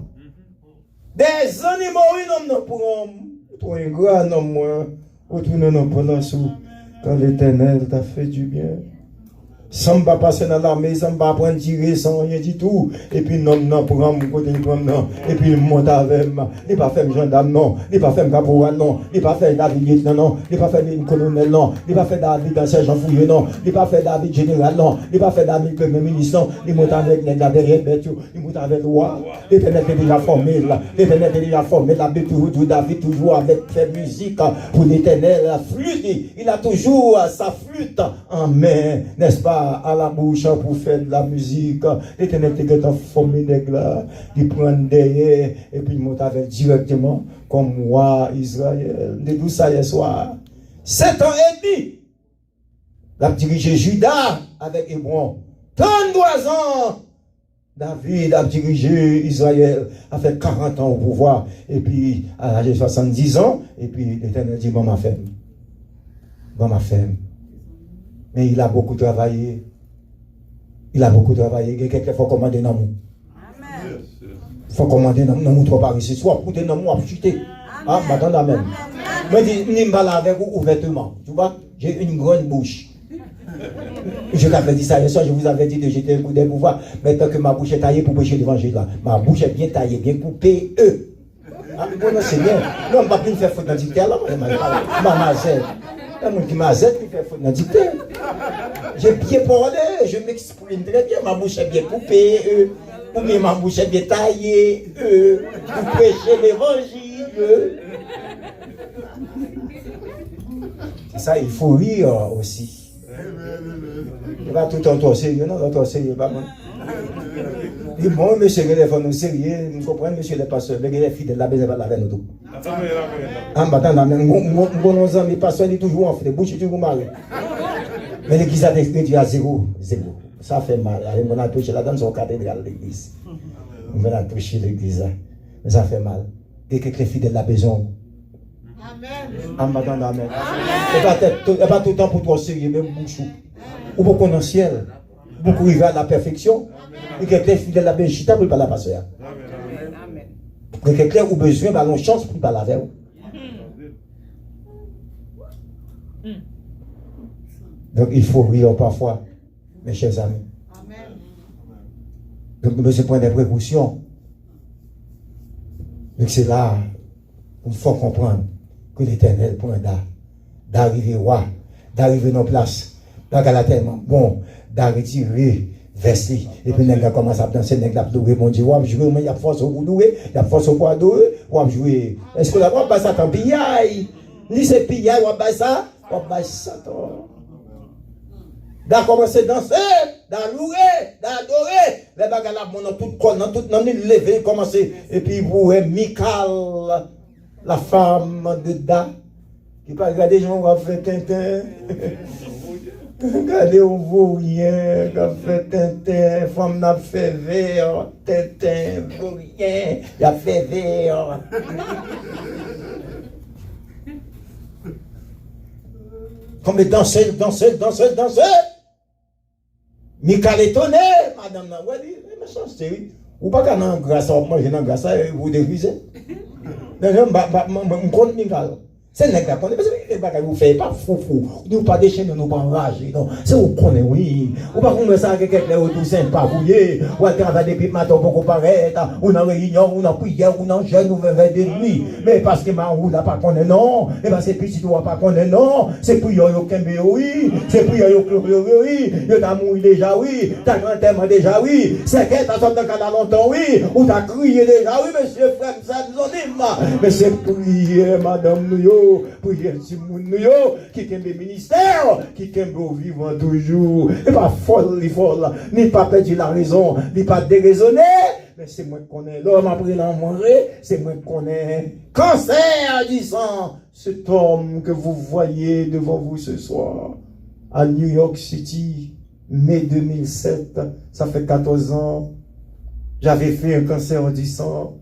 Des animaux, non, pour nous. Toi ingrat, non, moi. Retourne dans pendant sous. Quand l'éternel t'a fait du bien. Sans pas passer dans l'armée, sans pas prendre tirer, sans rien du tout. Et puis non, pour un côté, non. Et puis il monte avec moi. Il pas fait gendarme, non. Il pas fait caporal, non. Il pas fait David lieutenant, non. Il pas fait colonel, non. Il pas fait David sergent fouillé, non. Il pas fait David général, non. Il pas fait David premier ministre, non. Il monte avec les gars derrière, il monte avec le roi. L'éternel est déjà formé, là. L'éternel est déjà formé, la David toujours avec fait musique pour l'éternel, la flûte. Il a toujours sa flûte en main, n'est-ce pas? À la bouche pour faire de la musique. L'éternel était formé nègre, il prend derrière et puis il monte avec directement comme roi Israël. De d'où ça hier soir. 7 ans et demi. Il a dirigé Juda avec Hébron. 33 ans. David a dirigé Israël, a fait 40 ans au pouvoir. Et puis à l'âge de 70 ans, et puis l'éternel dit, bon ma femme. Mais il a beaucoup travaillé. Il faut commander dans nous. Il faut commander dans nous, trop par ici. Soit pour des noms, à chuter. Ah, maintenant la même. Je dis, je ne pas avec vous ouvertement. Tu vois, j'ai une grande bouche. Je t'avais dit ça hier soir, je vous avais dit de jeter un coup d'œil pour voir. Maintenant que ma bouche est taillée pour prêcher l'évangile là. Ma bouche est bien taillée, bien coupée. Ah, bon, c'est bien. Non, je ne vais pas plus faire faute dans le dictaire là. Qui m'a zette qui fait faute dans le dictaire. J'ai bien parlé, je m'exprime très bien, ma bouche est bien coupée, ou bien ma bouche est bien taillée, pour prêcher l'évangile. C'est ça, il faut rire aussi. Il va tout en toi sérieux, non, toi sérieux, pas moi. Et bon, monsieur, il faut nous sérieux, vous comprenez, monsieur le pasteur, les fidèles, la besoin de la veine, tout. En battant, mon ami, pasteur, il est toujours en fait, bouche est toujours mal. Mais l'église a dit à zéro. Ça fait mal. On a touché la dans son cathédrale, l'église. On a touché l'église. Mais ça fait mal. Et que les fidèles la besoin. Amen. Amen. Amen. Il n'y a pas tout le temps pour toi sérieux, même bouche. Ou pour qu'on en ciel. Beaucoup arriver à la perfection. Et que les fidèles la besoin, pour pas la passer. Amen. Et que les ou besoin, bah, l'on chance pour pas la faire. Donc il faut rire parfois, mes chers amis. Amen. Donc nous devons prendre des précautions. Donc c'est là qu'il faut comprendre que l'Éternel prend d'arriver roi, d'arriver dans place, dans la tellement bon, d'arrêter Versi. Et puis, les gars commencent à danser, les gars jouer, mon Dieu, on jouer, il y a force au bout il y a force au poids on jouer. Est-ce que la on passe à ton pillaille? Ni c'est pillaille, on passe ça? On passe ça, d'à commencer à danser, d'à louer, d'à adorer. Les bagages là, mon tout corps, dans tout, dans lever, commencer. Et puis, vous, Michael, la femme de Da, qui pas regarder, gens va faire Tintin. Regardez, on voit rien, qui a fait Tintin, femme n'a fait vert, Tintin, vaut rien, il a fait vert. Comme danser. Michael étonné, madame, mais ça c'est. Ou pas qu'à non grâce à manger dans grâce à vous déguisez. Non, je compte Michael. C'est nèg là connaît parce que les bagages vous faites pas fou. Nous pas déchaîner nous pas enrager non. C'est vous connaît oui. Ou pas comme ça que quelqu'un au tout sympa fouiller. Ou à travailler depuis matin pour paraître, ou dans réunion, ou dans prière, ou dans jeûne ou vers de nuit. Mais parce que ma ou n'a pas connaît non. Et ben c'est petit doit pas connaît non. C'est pour yo kembe oui. C'est pour yo oui. Yo t'a mouru déjà oui. T'as grand terme déjà oui. C'est que t'as sorti dans longtemps oui. Ou t'as crié déjà oui monsieur frère ça nous mais c'est prier madame nous prier si moun yo qui kembe ministère qui kembe au vivant toujours et pas folle ni pas perdu la raison ni pas déraisonné mais c'est moi qui connais l'homme après l'en manger c'est moi qui connais cancer du sang cet homme que vous voyez devant vous ce soir à New York City mai 2007 ça fait 14 ans j'avais fait un cancer du sang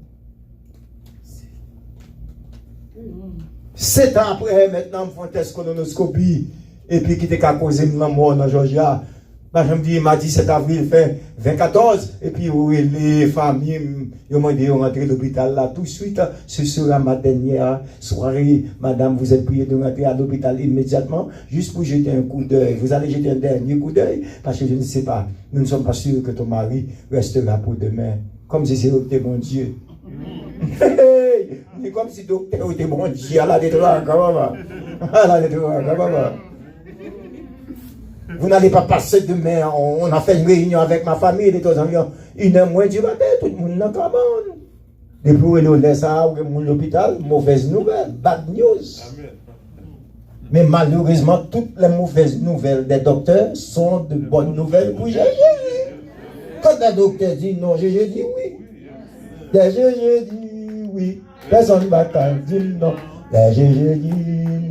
7 ans après, maintenant, je fais un test colonoscopie, et puis qui était qu'à causer la mort dans Georgia. Bah, je me dis, il m'a dit 7 avril, fin 2014, et puis les familles, ils m'ont dit, on rentre à l'hôpital là, tout de suite, ce sera ma dernière soirée. Madame, vous êtes priée de rentrer à l'hôpital immédiatement, juste pour jeter un coup d'œil. Vous allez jeter un dernier coup d'œil, parce que je ne sais pas, nous ne sommes pas sûrs que ton mari restera pour demain. Comme si c'était mon Dieu. C'est comme si le docteur était bon Dieu, à la détroit, vous n'allez pas passer demain, on a fait une réunion avec ma famille, les deux environ 1h moins du matin, tout le monde dans la cabane. Depuis où on laisse ça, ou l'hôpital, mauvaise nouvelle, bad news. Mais malheureusement, toutes les mauvaises nouvelles des docteurs sont de bonnes nouvelles pour Jésus. Quand le docteur dit non, Jésus dit oui. Jésus dit oui, personne ne va dire non. Jésus dit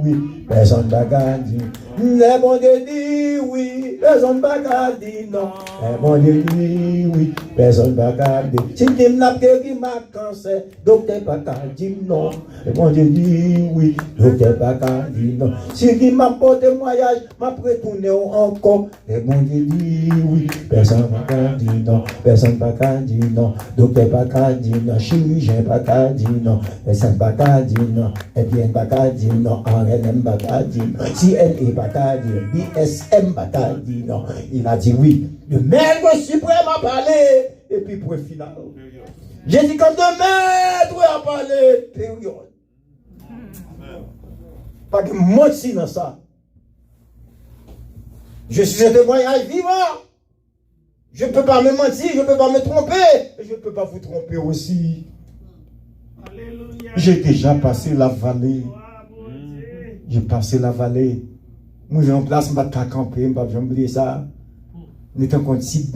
oui, personne ne va dire. Le bon Dieu dit oui, personne ne va dire non. Le bon Dieu dit oui, personne ne va dire. Si tu m'as dit ma cancer, docteur ne va dire non. Le bon Dieu dit oui, docteur ne va dire non. Si tu m'as porté voyage, m'a retourné encore. Le bon Dieu dit oui, personne ne va dire non. Personne ne va dire non. Docteur ne va dire non. Chirurgien ne va dire non. Personne ne va dire non. Et bien ne va dire non. RNM ne va dire non. Si elle est dire, BSM bataille dit non. Il a dit oui. Le maître suprême a parlé. Et puis point final. J'ai dit quand le maître a parlé, période. Pas de mentir dans ça. Je suis un témoignage vivant. Je ne peux pas me mentir, je ne peux pas me tromper. Et je ne peux pas vous tromper aussi. J'ai déjà passé la vallée. J'ai passé la vallée. Moi, j'ai en place, je ne vais pas camper, je ne vais pas oublier ça. Nous étions comme petit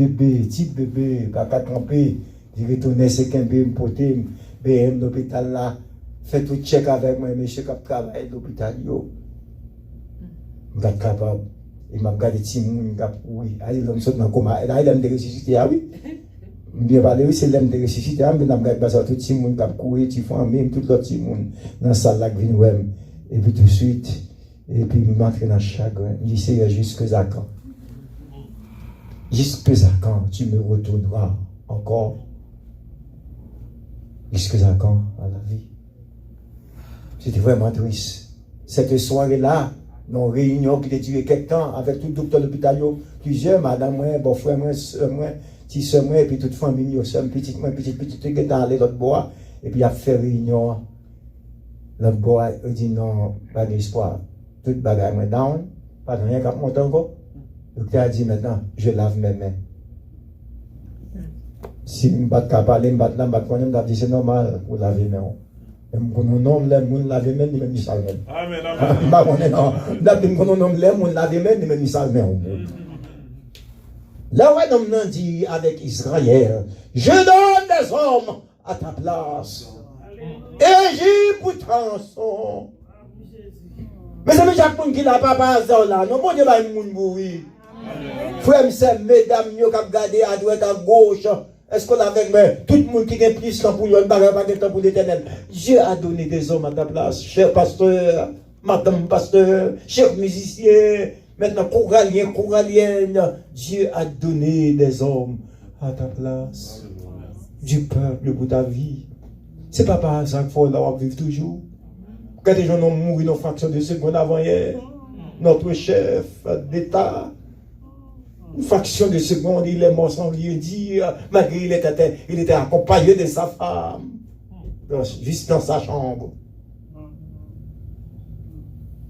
bébé, pas camper. Je retourne, c'est qu'un bébé, me BM, l'hôpital là. Fait tout check avec moi, monsieur qui travaille à l'hôpital. Je suis capable. Il m'a regardé Timon, oui. Il m'a sauté dans le coma. Il m'a ressuscité, ah oui. Bien parlé, oui, c'est l'homme de ressuscité. Il m'a regardé tout Timon qui a couru, tu fais même tout l'autre Timon dans la salle là, et puis tout de suite. Et puis il m'entre dans le chagrin. Il dit, Seigneur, jusqu'à quand? Jusqu'à quand tu me retourneras encore? Jusqu'à quand à la vie? C'était vraiment triste. Cette soirée-là, dans une réunion qui a duré quelques temps avec tout le docteur de l'hôpital, plusieurs, madame, moi, bon frère, moi, soeur, moi, petit soeur, moi, et puis toute famille, petite, qui est allé l'autre bois, et puis il a fait réunion. L'autre bois, il dit non, pas d'espoir. Tout le bagage est down, pas de rien qui monte encore. Le docteur a dit maintenant, je lave mes mains. Si je ne peux pas parler, je ne peux pas connaître, c'est normal pour laver mes mains. Même quand on nomme les gens laver les mains, ils me savent. Amen, Amen. Quand on nomme les gens laver les mains, ils me savent. Là où on dit avec Israël, je donne des hommes à ta place. Et j'ai pour tronçon. Mais c'est chaque monde qui n'a pas passé là. Non, mon Dieu va nous mourir. Frère, mesdames, nous qui regardé à droite, à gauche. Est-ce qu'on a avec moi? Tout le monde qui a plus temps pour lui, pas de temps pour l'éternel. Dieu a donné des hommes à ta place. Cher pasteur, madame pasteur, cher musicien, maintenant choralien, choralienne. Dieu a donné des hommes à ta place. Du peuple pour ta vie. C'est pas par hasard qu'il faut là vivre toujours. Quand des gens ont mouru dans une fraction de seconde avant hier, notre chef d'État, une fraction de seconde, il est mort sans lui dire, malgré il était accompagné de sa femme, juste dans sa chambre.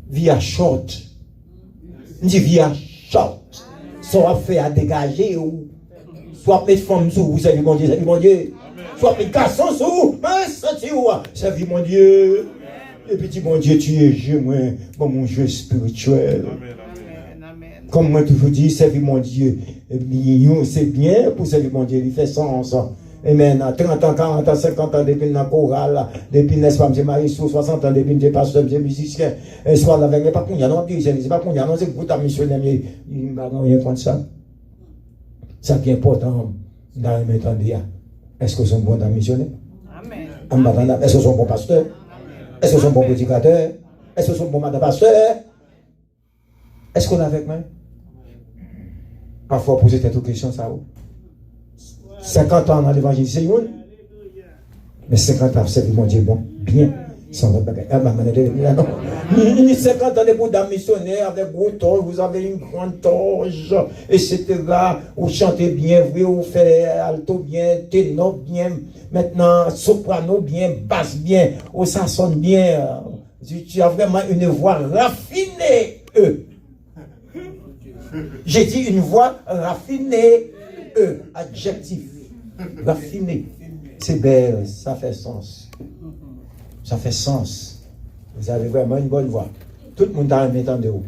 Via short. Dit via short. Soit fait à dégager ou soit mettre femme sous vous, savez mon Dieu, savez mon Dieu. Soit mettre garçon sous, savez mon Dieu. Et puis, mon Dieu, tu es jeu, moi, bon, mon jeu spirituel. Comme moi, toujours dis, servir mon Dieu. C'est bien pour servir mon Dieu, il fait sens. Amen. 30 ans, 40 ans, 50 ans, depuis la chorale, depuis, n'est-ce pas, M. Marie-Sou, 60 ans, depuis, M. pasteur, M. musicien, un soir, la veille, pas qu'on y a, non, c'est pas qu'on y a, non, c'est que vous t'as missionnaire, mais il m'a rien contre ça. Ça qui est important, dans le méthode, est-ce que sont bons dans missionnaire? Amen. Est-ce que sont bons pasteurs? Est-ce que sont bons prédicateurs? Est-ce que sont bons madame pasteurs? Est-ce qu'on est avec moi? Parfois, poser cette question, ça. 50 ans dans l'évangile, c'est une. Mais 50 ans, c'est mon Dieu, bon, bien. Sans votre bagage. 50 ans de bout d'un missionnaire avec gros torche, vous avez une grande torche, etc. Vous chantez bien, vous faites alto bien, ténor bien, maintenant soprano bien, basse bien, ça sonne bien. Tu as vraiment une voix raffinée. J'ai dit une voix raffinée. Adjectif. Raffiné. C'est belle, ça fait sens. Ça fait sens. Vous avez vraiment une bonne voix. Tout le monde a un méthode de haut.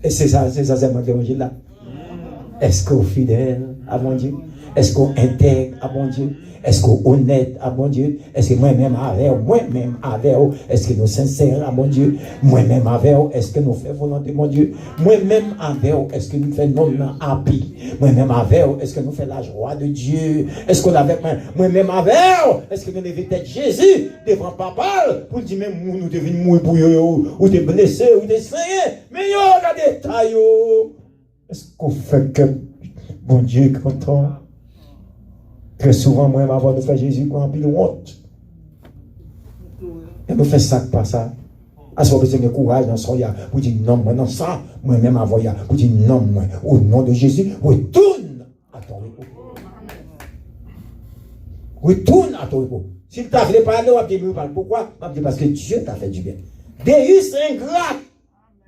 Et c'est ça, c'est mon évangile là. Est-ce qu'on est fidèle à mon Dieu? Est-ce qu'on intègre à mon Dieu? Est-ce qu'on est honnête à mon Dieu? Est-ce que moi-même avec, est-ce que nous sincères à mon Dieu? Moi-même avec, est-ce que nous faisons volonté mon Dieu? Moi-même avec, est-ce que nous faisons non happy? Moi-même avec, est-ce que nous faisons la joie de Dieu? Est-ce qu'on avec moi-même avec, est-ce que nous devons être Jésus devant papa pour dire même nous devons mourir pour eux, ou des blessés, ou des saignées? Mais yo, regardez, taillot. Est-ce qu'on fait que bon Dieu est content? Très souvent, moi, avant de faire Jésus, quand on a honte. Et me fait ça, pas ça. À ce moment-là, courage dans son ya, pour dire non, moi, non, ça, moi-même, avant ya, pour dire non, moi, au nom de Jésus, retourne à ton repos. Retourne à ton repos. S'il t'a fait parler, on va dire pourquoi? On va dire parce que Dieu t'a fait du bien. Deus ingrat.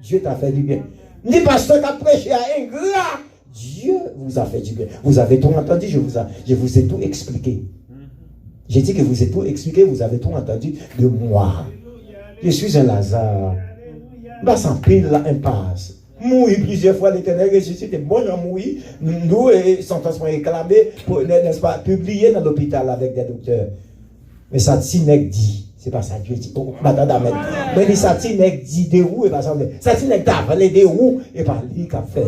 Dieu t'a fait du bien. Ni pasteur qui a prêché à ingrat. Dieu vous a fait du bien. Vous avez tout entendu, je vous ai tout expliqué. J'ai dit que vous avez tout expliqué, vous avez tout entendu de moi. Je suis un Lazare. Bah, sans pile la impasse. Mourir plusieurs fois, l'Éternel ressuscité. Bon, j'en mourir. Nous, sentence réclamée, n'est-ce pas, publié dans l'hôpital avec des docteurs. Mais ça, Tinec dit. C'est pas ça, Dieu dit, oh, madame, mais ça t'inègre dit des roues et pas ça. Ça t'inègre d'avalé des roues et pas lui qui a fait.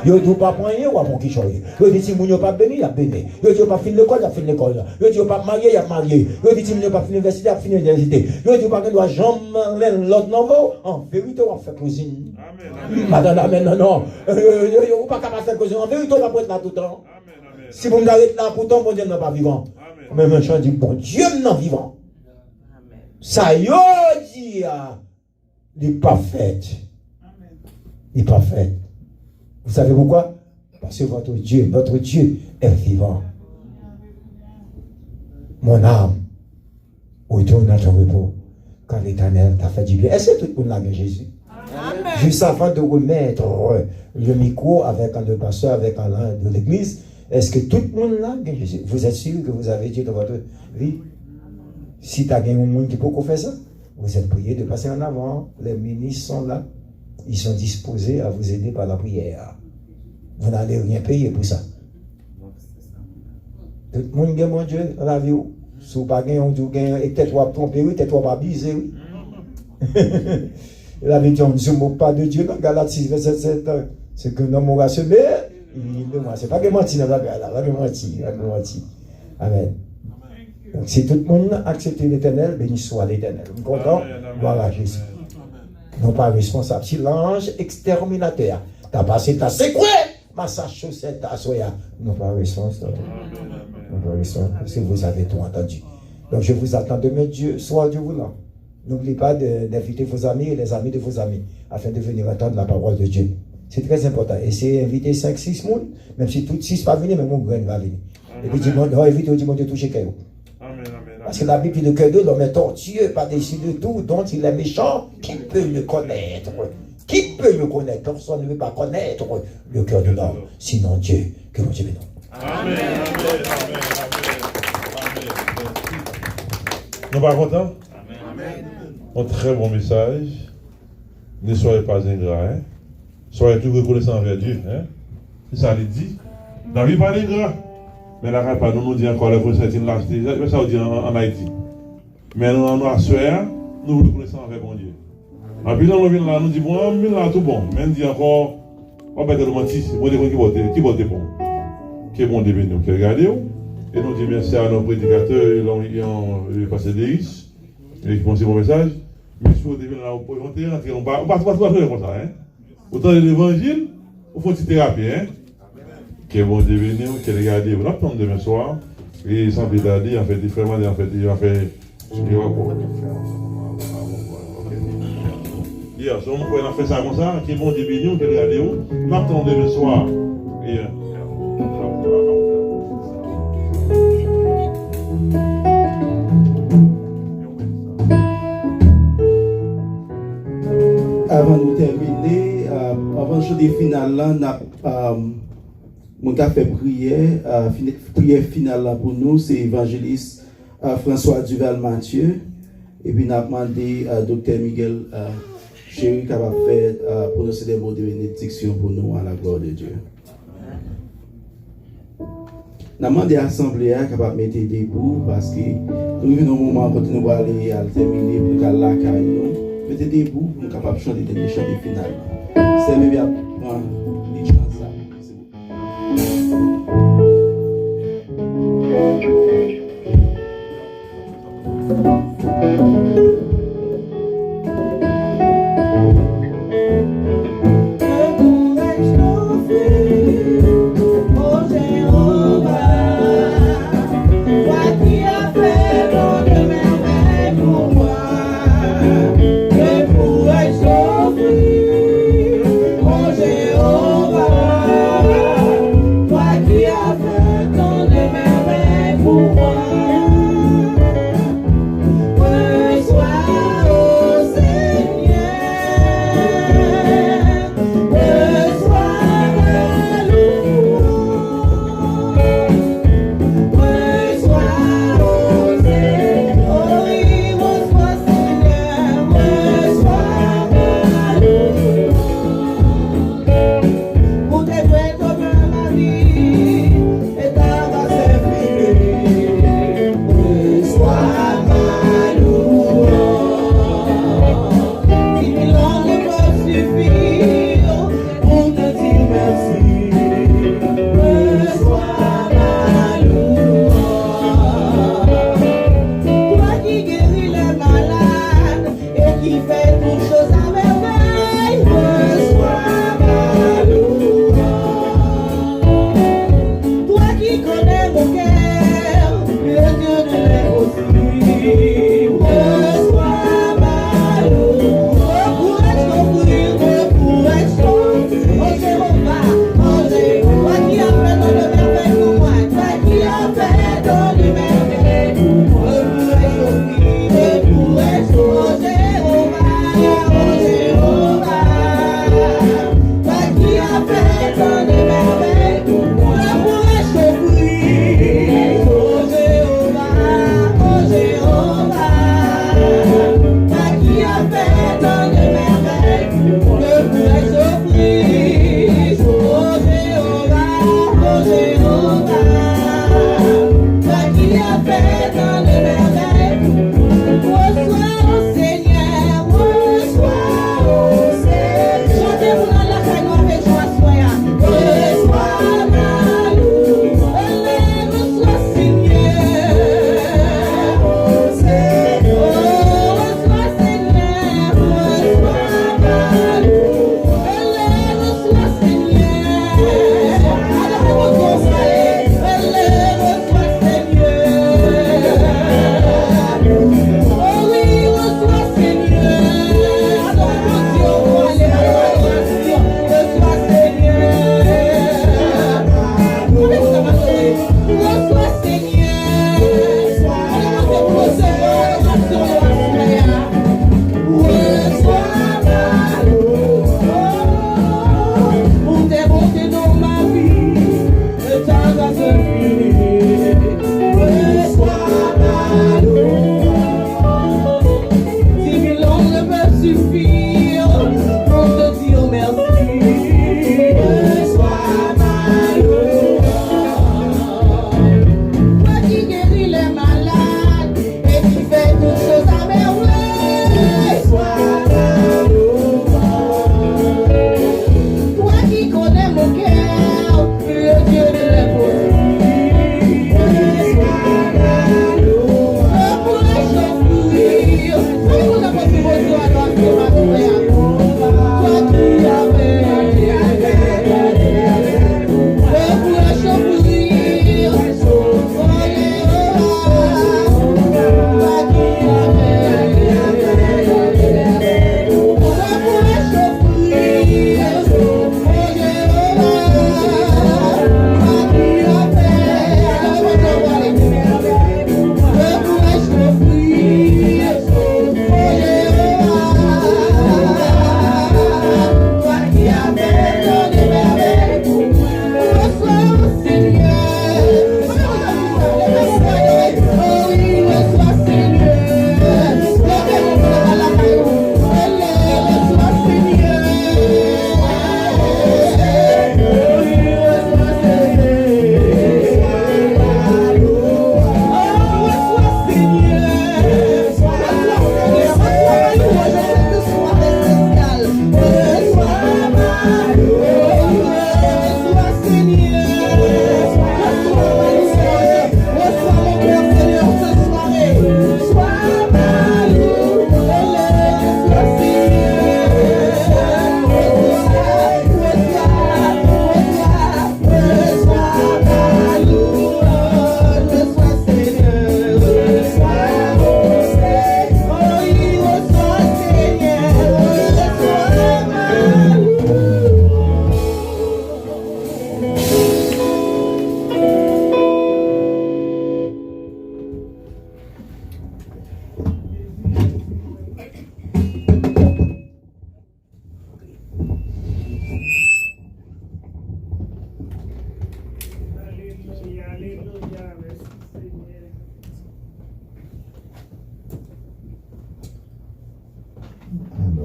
Yo dit pas moyen ou à mon qui choye. Yo dit si moun yo pas béni, il a béni. Yo dit pas fini l'école, il a fini l'école. Yo dit pas marié, il a marié. Yo dit si moun yo pas fini l'université, il a fini l'université. Yo dit pas que doit jamais l'autre nouveau. En vérité, on fait cousine. Amen. Madame, amen, non. Yo pas capable de faire cousine. En vérité, on va pas être là tout le temps. Si vous m'arrêtez là, pourtant, bon Dieu n'est pas vivant. Mais un chant dit, bon Dieu n'est vivant. Ça y dit, il n'est pas fait. Il n'est pas fait. Vous savez pourquoi? Parce que votre Dieu est vivant. Mon âme, retourne à ton repos, car l'Éternel t'a fait du bien. Est-ce que tout le monde l'a vu Jésus? Amen. Juste avant de remettre le micro avec un pasteur, avec un de l'église, Est-ce que tout le monde là, vous êtes sûr que vous avez Dieu dans votre vie? Si tu as un monde qui peut faire ça, vous êtes prié de passer en avant. Les ministres sont là. Ils sont disposés à vous aider par la prière. Vous n'allez rien payer pour ça. Tout le monde a mon Dieu dans la vie. Si vous n'avez pas gagné, et peut-être vous trompé, peut-être vous pas biser, oui. La vie dit, on ne se moque pas de Dieu dans Galates 6, verset 7. C'est que l'homme aura semé, c'est pas que mentir dans la vie, là, pas que mentir. Amen. Donc, si tout le monde accepte l'éternel, béni soit l'éternel. Vous comprenez? Voilà Jésus. Non pas responsable. Si l'ange exterminateur t'a passé ta sécoué, ma chaussette ta soya, non pas responsable. Non pas responsable. Si vous avez tout entendu. Donc je vous attends demain, Dieu, soit Dieu voulant. N'oubliez pas d'inviter vos amis et les amis de vos amis afin de venir entendre la parole de Dieu. C'est très important. Essayez d'inviter 5-6 personnes, même si toutes 6 ne vont pas venir, mais mon grain va venir. Et puis, évitez au dimanche de toucher quelqu'un. Parce que la Bible dit le cœur de l'homme est tortueux par-dessus de tout, dont il est méchant. Qui peut le connaître? Qui peut le connaître? Personne ne veut pas connaître le cœur de l'homme, sinon Dieu. Que mon Dieu bénisse. Amen. Nous pas contents? Un très bon message. Ne soyez pas ingrats. Hein? Soyez tout reconnaissants envers Dieu. Hein? C'est ça, il dit. Dans la vie, pas ingrat. Mais la pas nous dit encore la connaissance de l'acheter. C'est ça, on dit en Haïti. Mais nous, en Assuère, nous reconnaissons envers bon Dieu. En plus, nous venons là, nous disons, bon, nous là, tout bon. Mais on dit encore, on va pas te mentir. Bon Dieu qui vote bon. Qui est bon Dieu, nous, qui regardez. Et nous disons merci à nos prédicateurs, ils ont passé des risques. Et qui pensent bon message. Mais si vous devez là, on va pas faire comme ça. Hein? Autant de l'évangile, il faut une petite thérapie. Hein? Qui est bon Dieu béni, qui est regardé. Vous l'attendez demain soir. Et sans plus tarder, en fait, il va faire. Hier, si on a fait ça comme ça, qui est bon Dieu béni, qui est regardé. Vous l'attendez demain soir. Avant de terminer, avant de chanter final là, mon gars fait prière finale là pour nous, c'est évangéliste François Duval Mathieu. Et puis, nous avons demandé à Dr. Miguel Chéri qui va faire prononcer des mots de bénédiction pour nous à la gloire de Dieu. Nous avons demandé à l'Assemblée qui va mettre debout parce que nous vivons un moment quand nous allons aller à terminer pour nous la caille. Mettez debout pour nous capables de chanter des chants finales. C'est même bien les chants ça. Oh Jéhovah,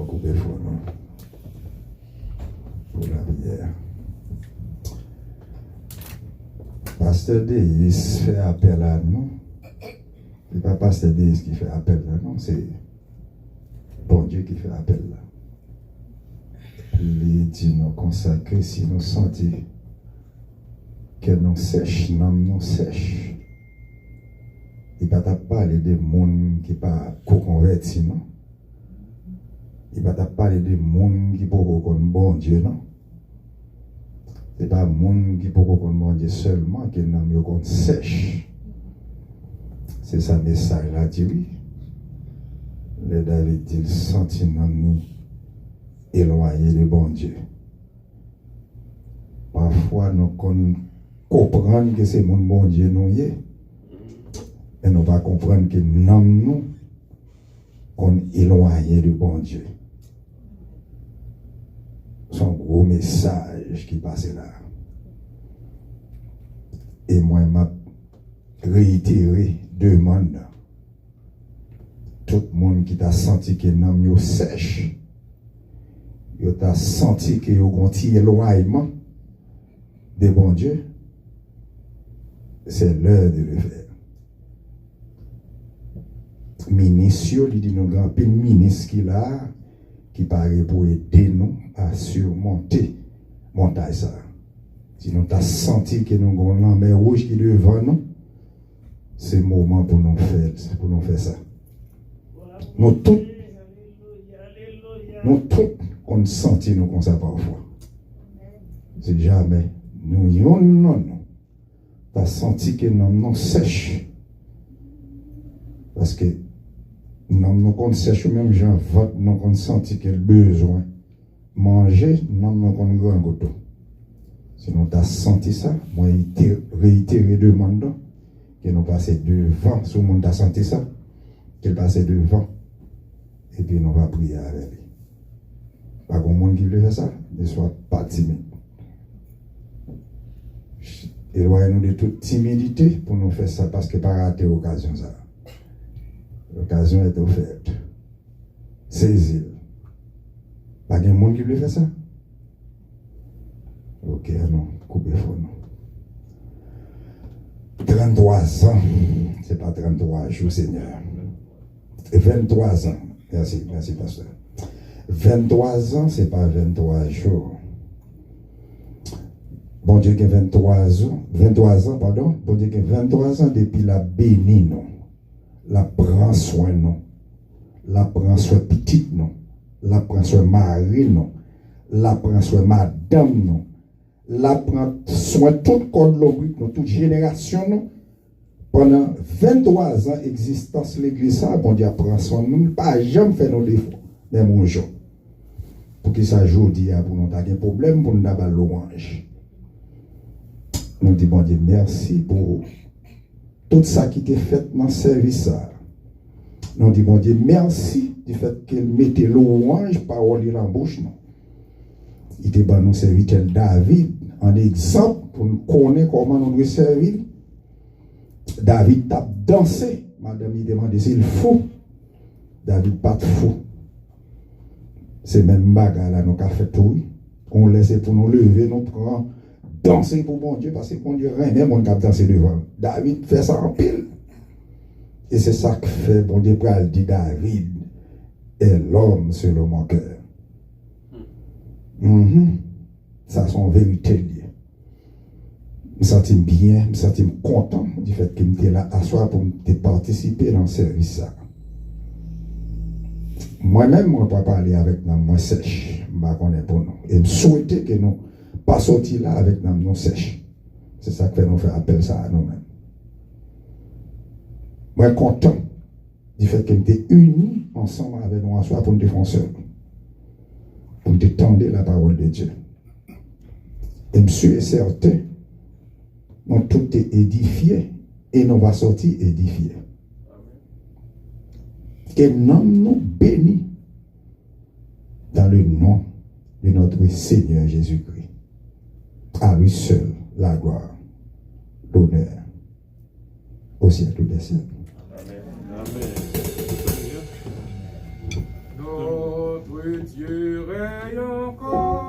nous couper fort pour la prière. Pasteur Deis fait appel à nous. Ce n'est pas Pasteur Deis qui fait appel là, non, c'est bon Dieu qui fait appel là. Il dit nous consacrer si nous sentons que nous sèche, nous sèche. Il ne va pas parler de monde qui ne pas converti, non. Il ne va pas parler de monde qui ne peut pas bon Dieu, non. Ce n'est pas monde qui ne peut pas bon Dieu seulement, qui n'a mieux qu'on sèche. C'est ça le message là, dit oui. Le David dit, sentit nous éloigné de bon Dieu. Parfois, nous comprenons que c'est mon bon Dieu nous y est. Et nous va comprendre que nous on éloigné de bon Dieu. C'est un gros message qui passe là. Et moi, je réitéré demande tout le monde qui t'a senti que nous sèche. Yo t'a senti que yo gonti éloignement de bon Dieu, c'est l'heure de le faire. Ministre, il dit nous grand pile ministre qui là, qui paraît pour aider nous à surmonter montagne ça. Si nous t'a senti que nous avons l'envers rouge qui devant nous, c'est le moment pour nous faire ça. Nous tous on sentit nous comme ça parfois. C'est jamais nous non. T'as senti que nous sèche. Parce que nous qu'on sèche même gens vote nous qu'on senti que le besoin manger nous qu'on grand goût. Sinon t'as senti ça, moi réitéré demandant que nous passer devant, tout le monde a senti ça, qu'il passe devant et puis nous va prier avec lui. Pas grand monde qui veut faire ça, ne soit pas timide. Éloignez-nous de toute timidité pour nous faire ça parce que pas rater l'occasion ça. L'occasion est offerte. Saisis-le. Pas grand monde qui veut faire ça. Ok, non, coupez fort non. 33 ans, c'est pas 33 jours, Seigneur. 23 ans. Merci, pasteur. 23 ans, c'est pas 23 jours. Bon Dieu qui a 23 ans, pardon. Bon Dieu qui a 23 ans depuis la béni, non. La prend soin, non. La prend soin petite, non. La prend soin mari, non. La prend soin madame, non. La prend soin toute code lobrique, non. Toute génération, non. Pendant 23 ans d'existence de l'église, bon Dieu prend soin, nous pas jamais fait nos défauts, même un jour. Pour que ça joue, pour nous avoir un problème, pour nous avoir l'orange. Nous disons, bon Dieu, merci pour tout ça qui était fait dans le service. Nous disons, bon Dieu, merci du fait qu'il mettait l'orange parole dans la bouche. Il était bon nous serviteur David, en exemple, pour nous connaître comment nous devons servir. David t'a dansé. Madame lui demandait s'il faut. David pas de fou. C'est même bagarre là, nous avons fait tout. On laisse pour nous lever, nous prend danser pour bon Dieu, parce que bon Dieu, rien, on a dansé devant. David fait ça en pile. Et c'est ça que fait bon Dieu, pour dit David est l'homme selon mon cœur. Ça, c'est en vérité lié. Je me sentis bien, je me sentis content du fait qu'il était là à soir pour participer dans le service. Moi-même, je ne peux pas parler avec nous, moi sèche. Je ne connais pas nous. Et je souhaitais que nous ne pas sortir là avec nous sèche. C'est ça que fait nous faire appel ça à nous-mêmes. Moi, je suis content du fait qu'ils étaient unis ensemble avec nous à soir pour nous défendre. Pour nous tendre la parole de Dieu. Et je suis certain. Donc tout est édifié et nous va sortir édifié. Que nous nous bénisse dans le nom de notre Seigneur Jésus-Christ. À lui seul la gloire, l'honneur au siècle des siècles. Amen. Amen. Dieu règne encore.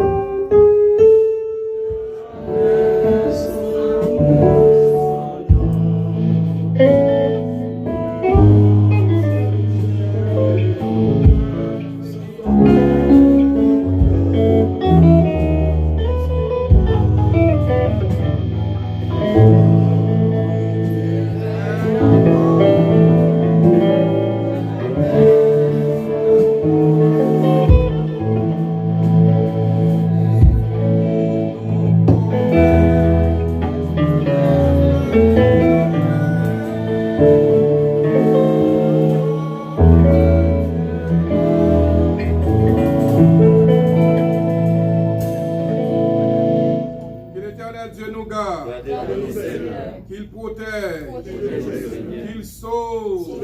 Qu'il protège, qu'il sauve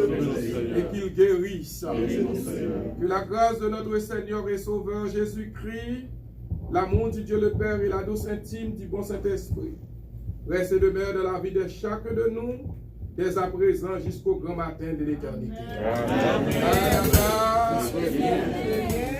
et qu'il guérisse. Que la grâce de notre Seigneur et Sauveur Jésus-Christ, l'amour du Dieu le Père et la douce intime du bon Saint-Esprit reste et demeure dans la vie de chacun de nous, dès à présent jusqu'au grand matin de l'éternité. Amen.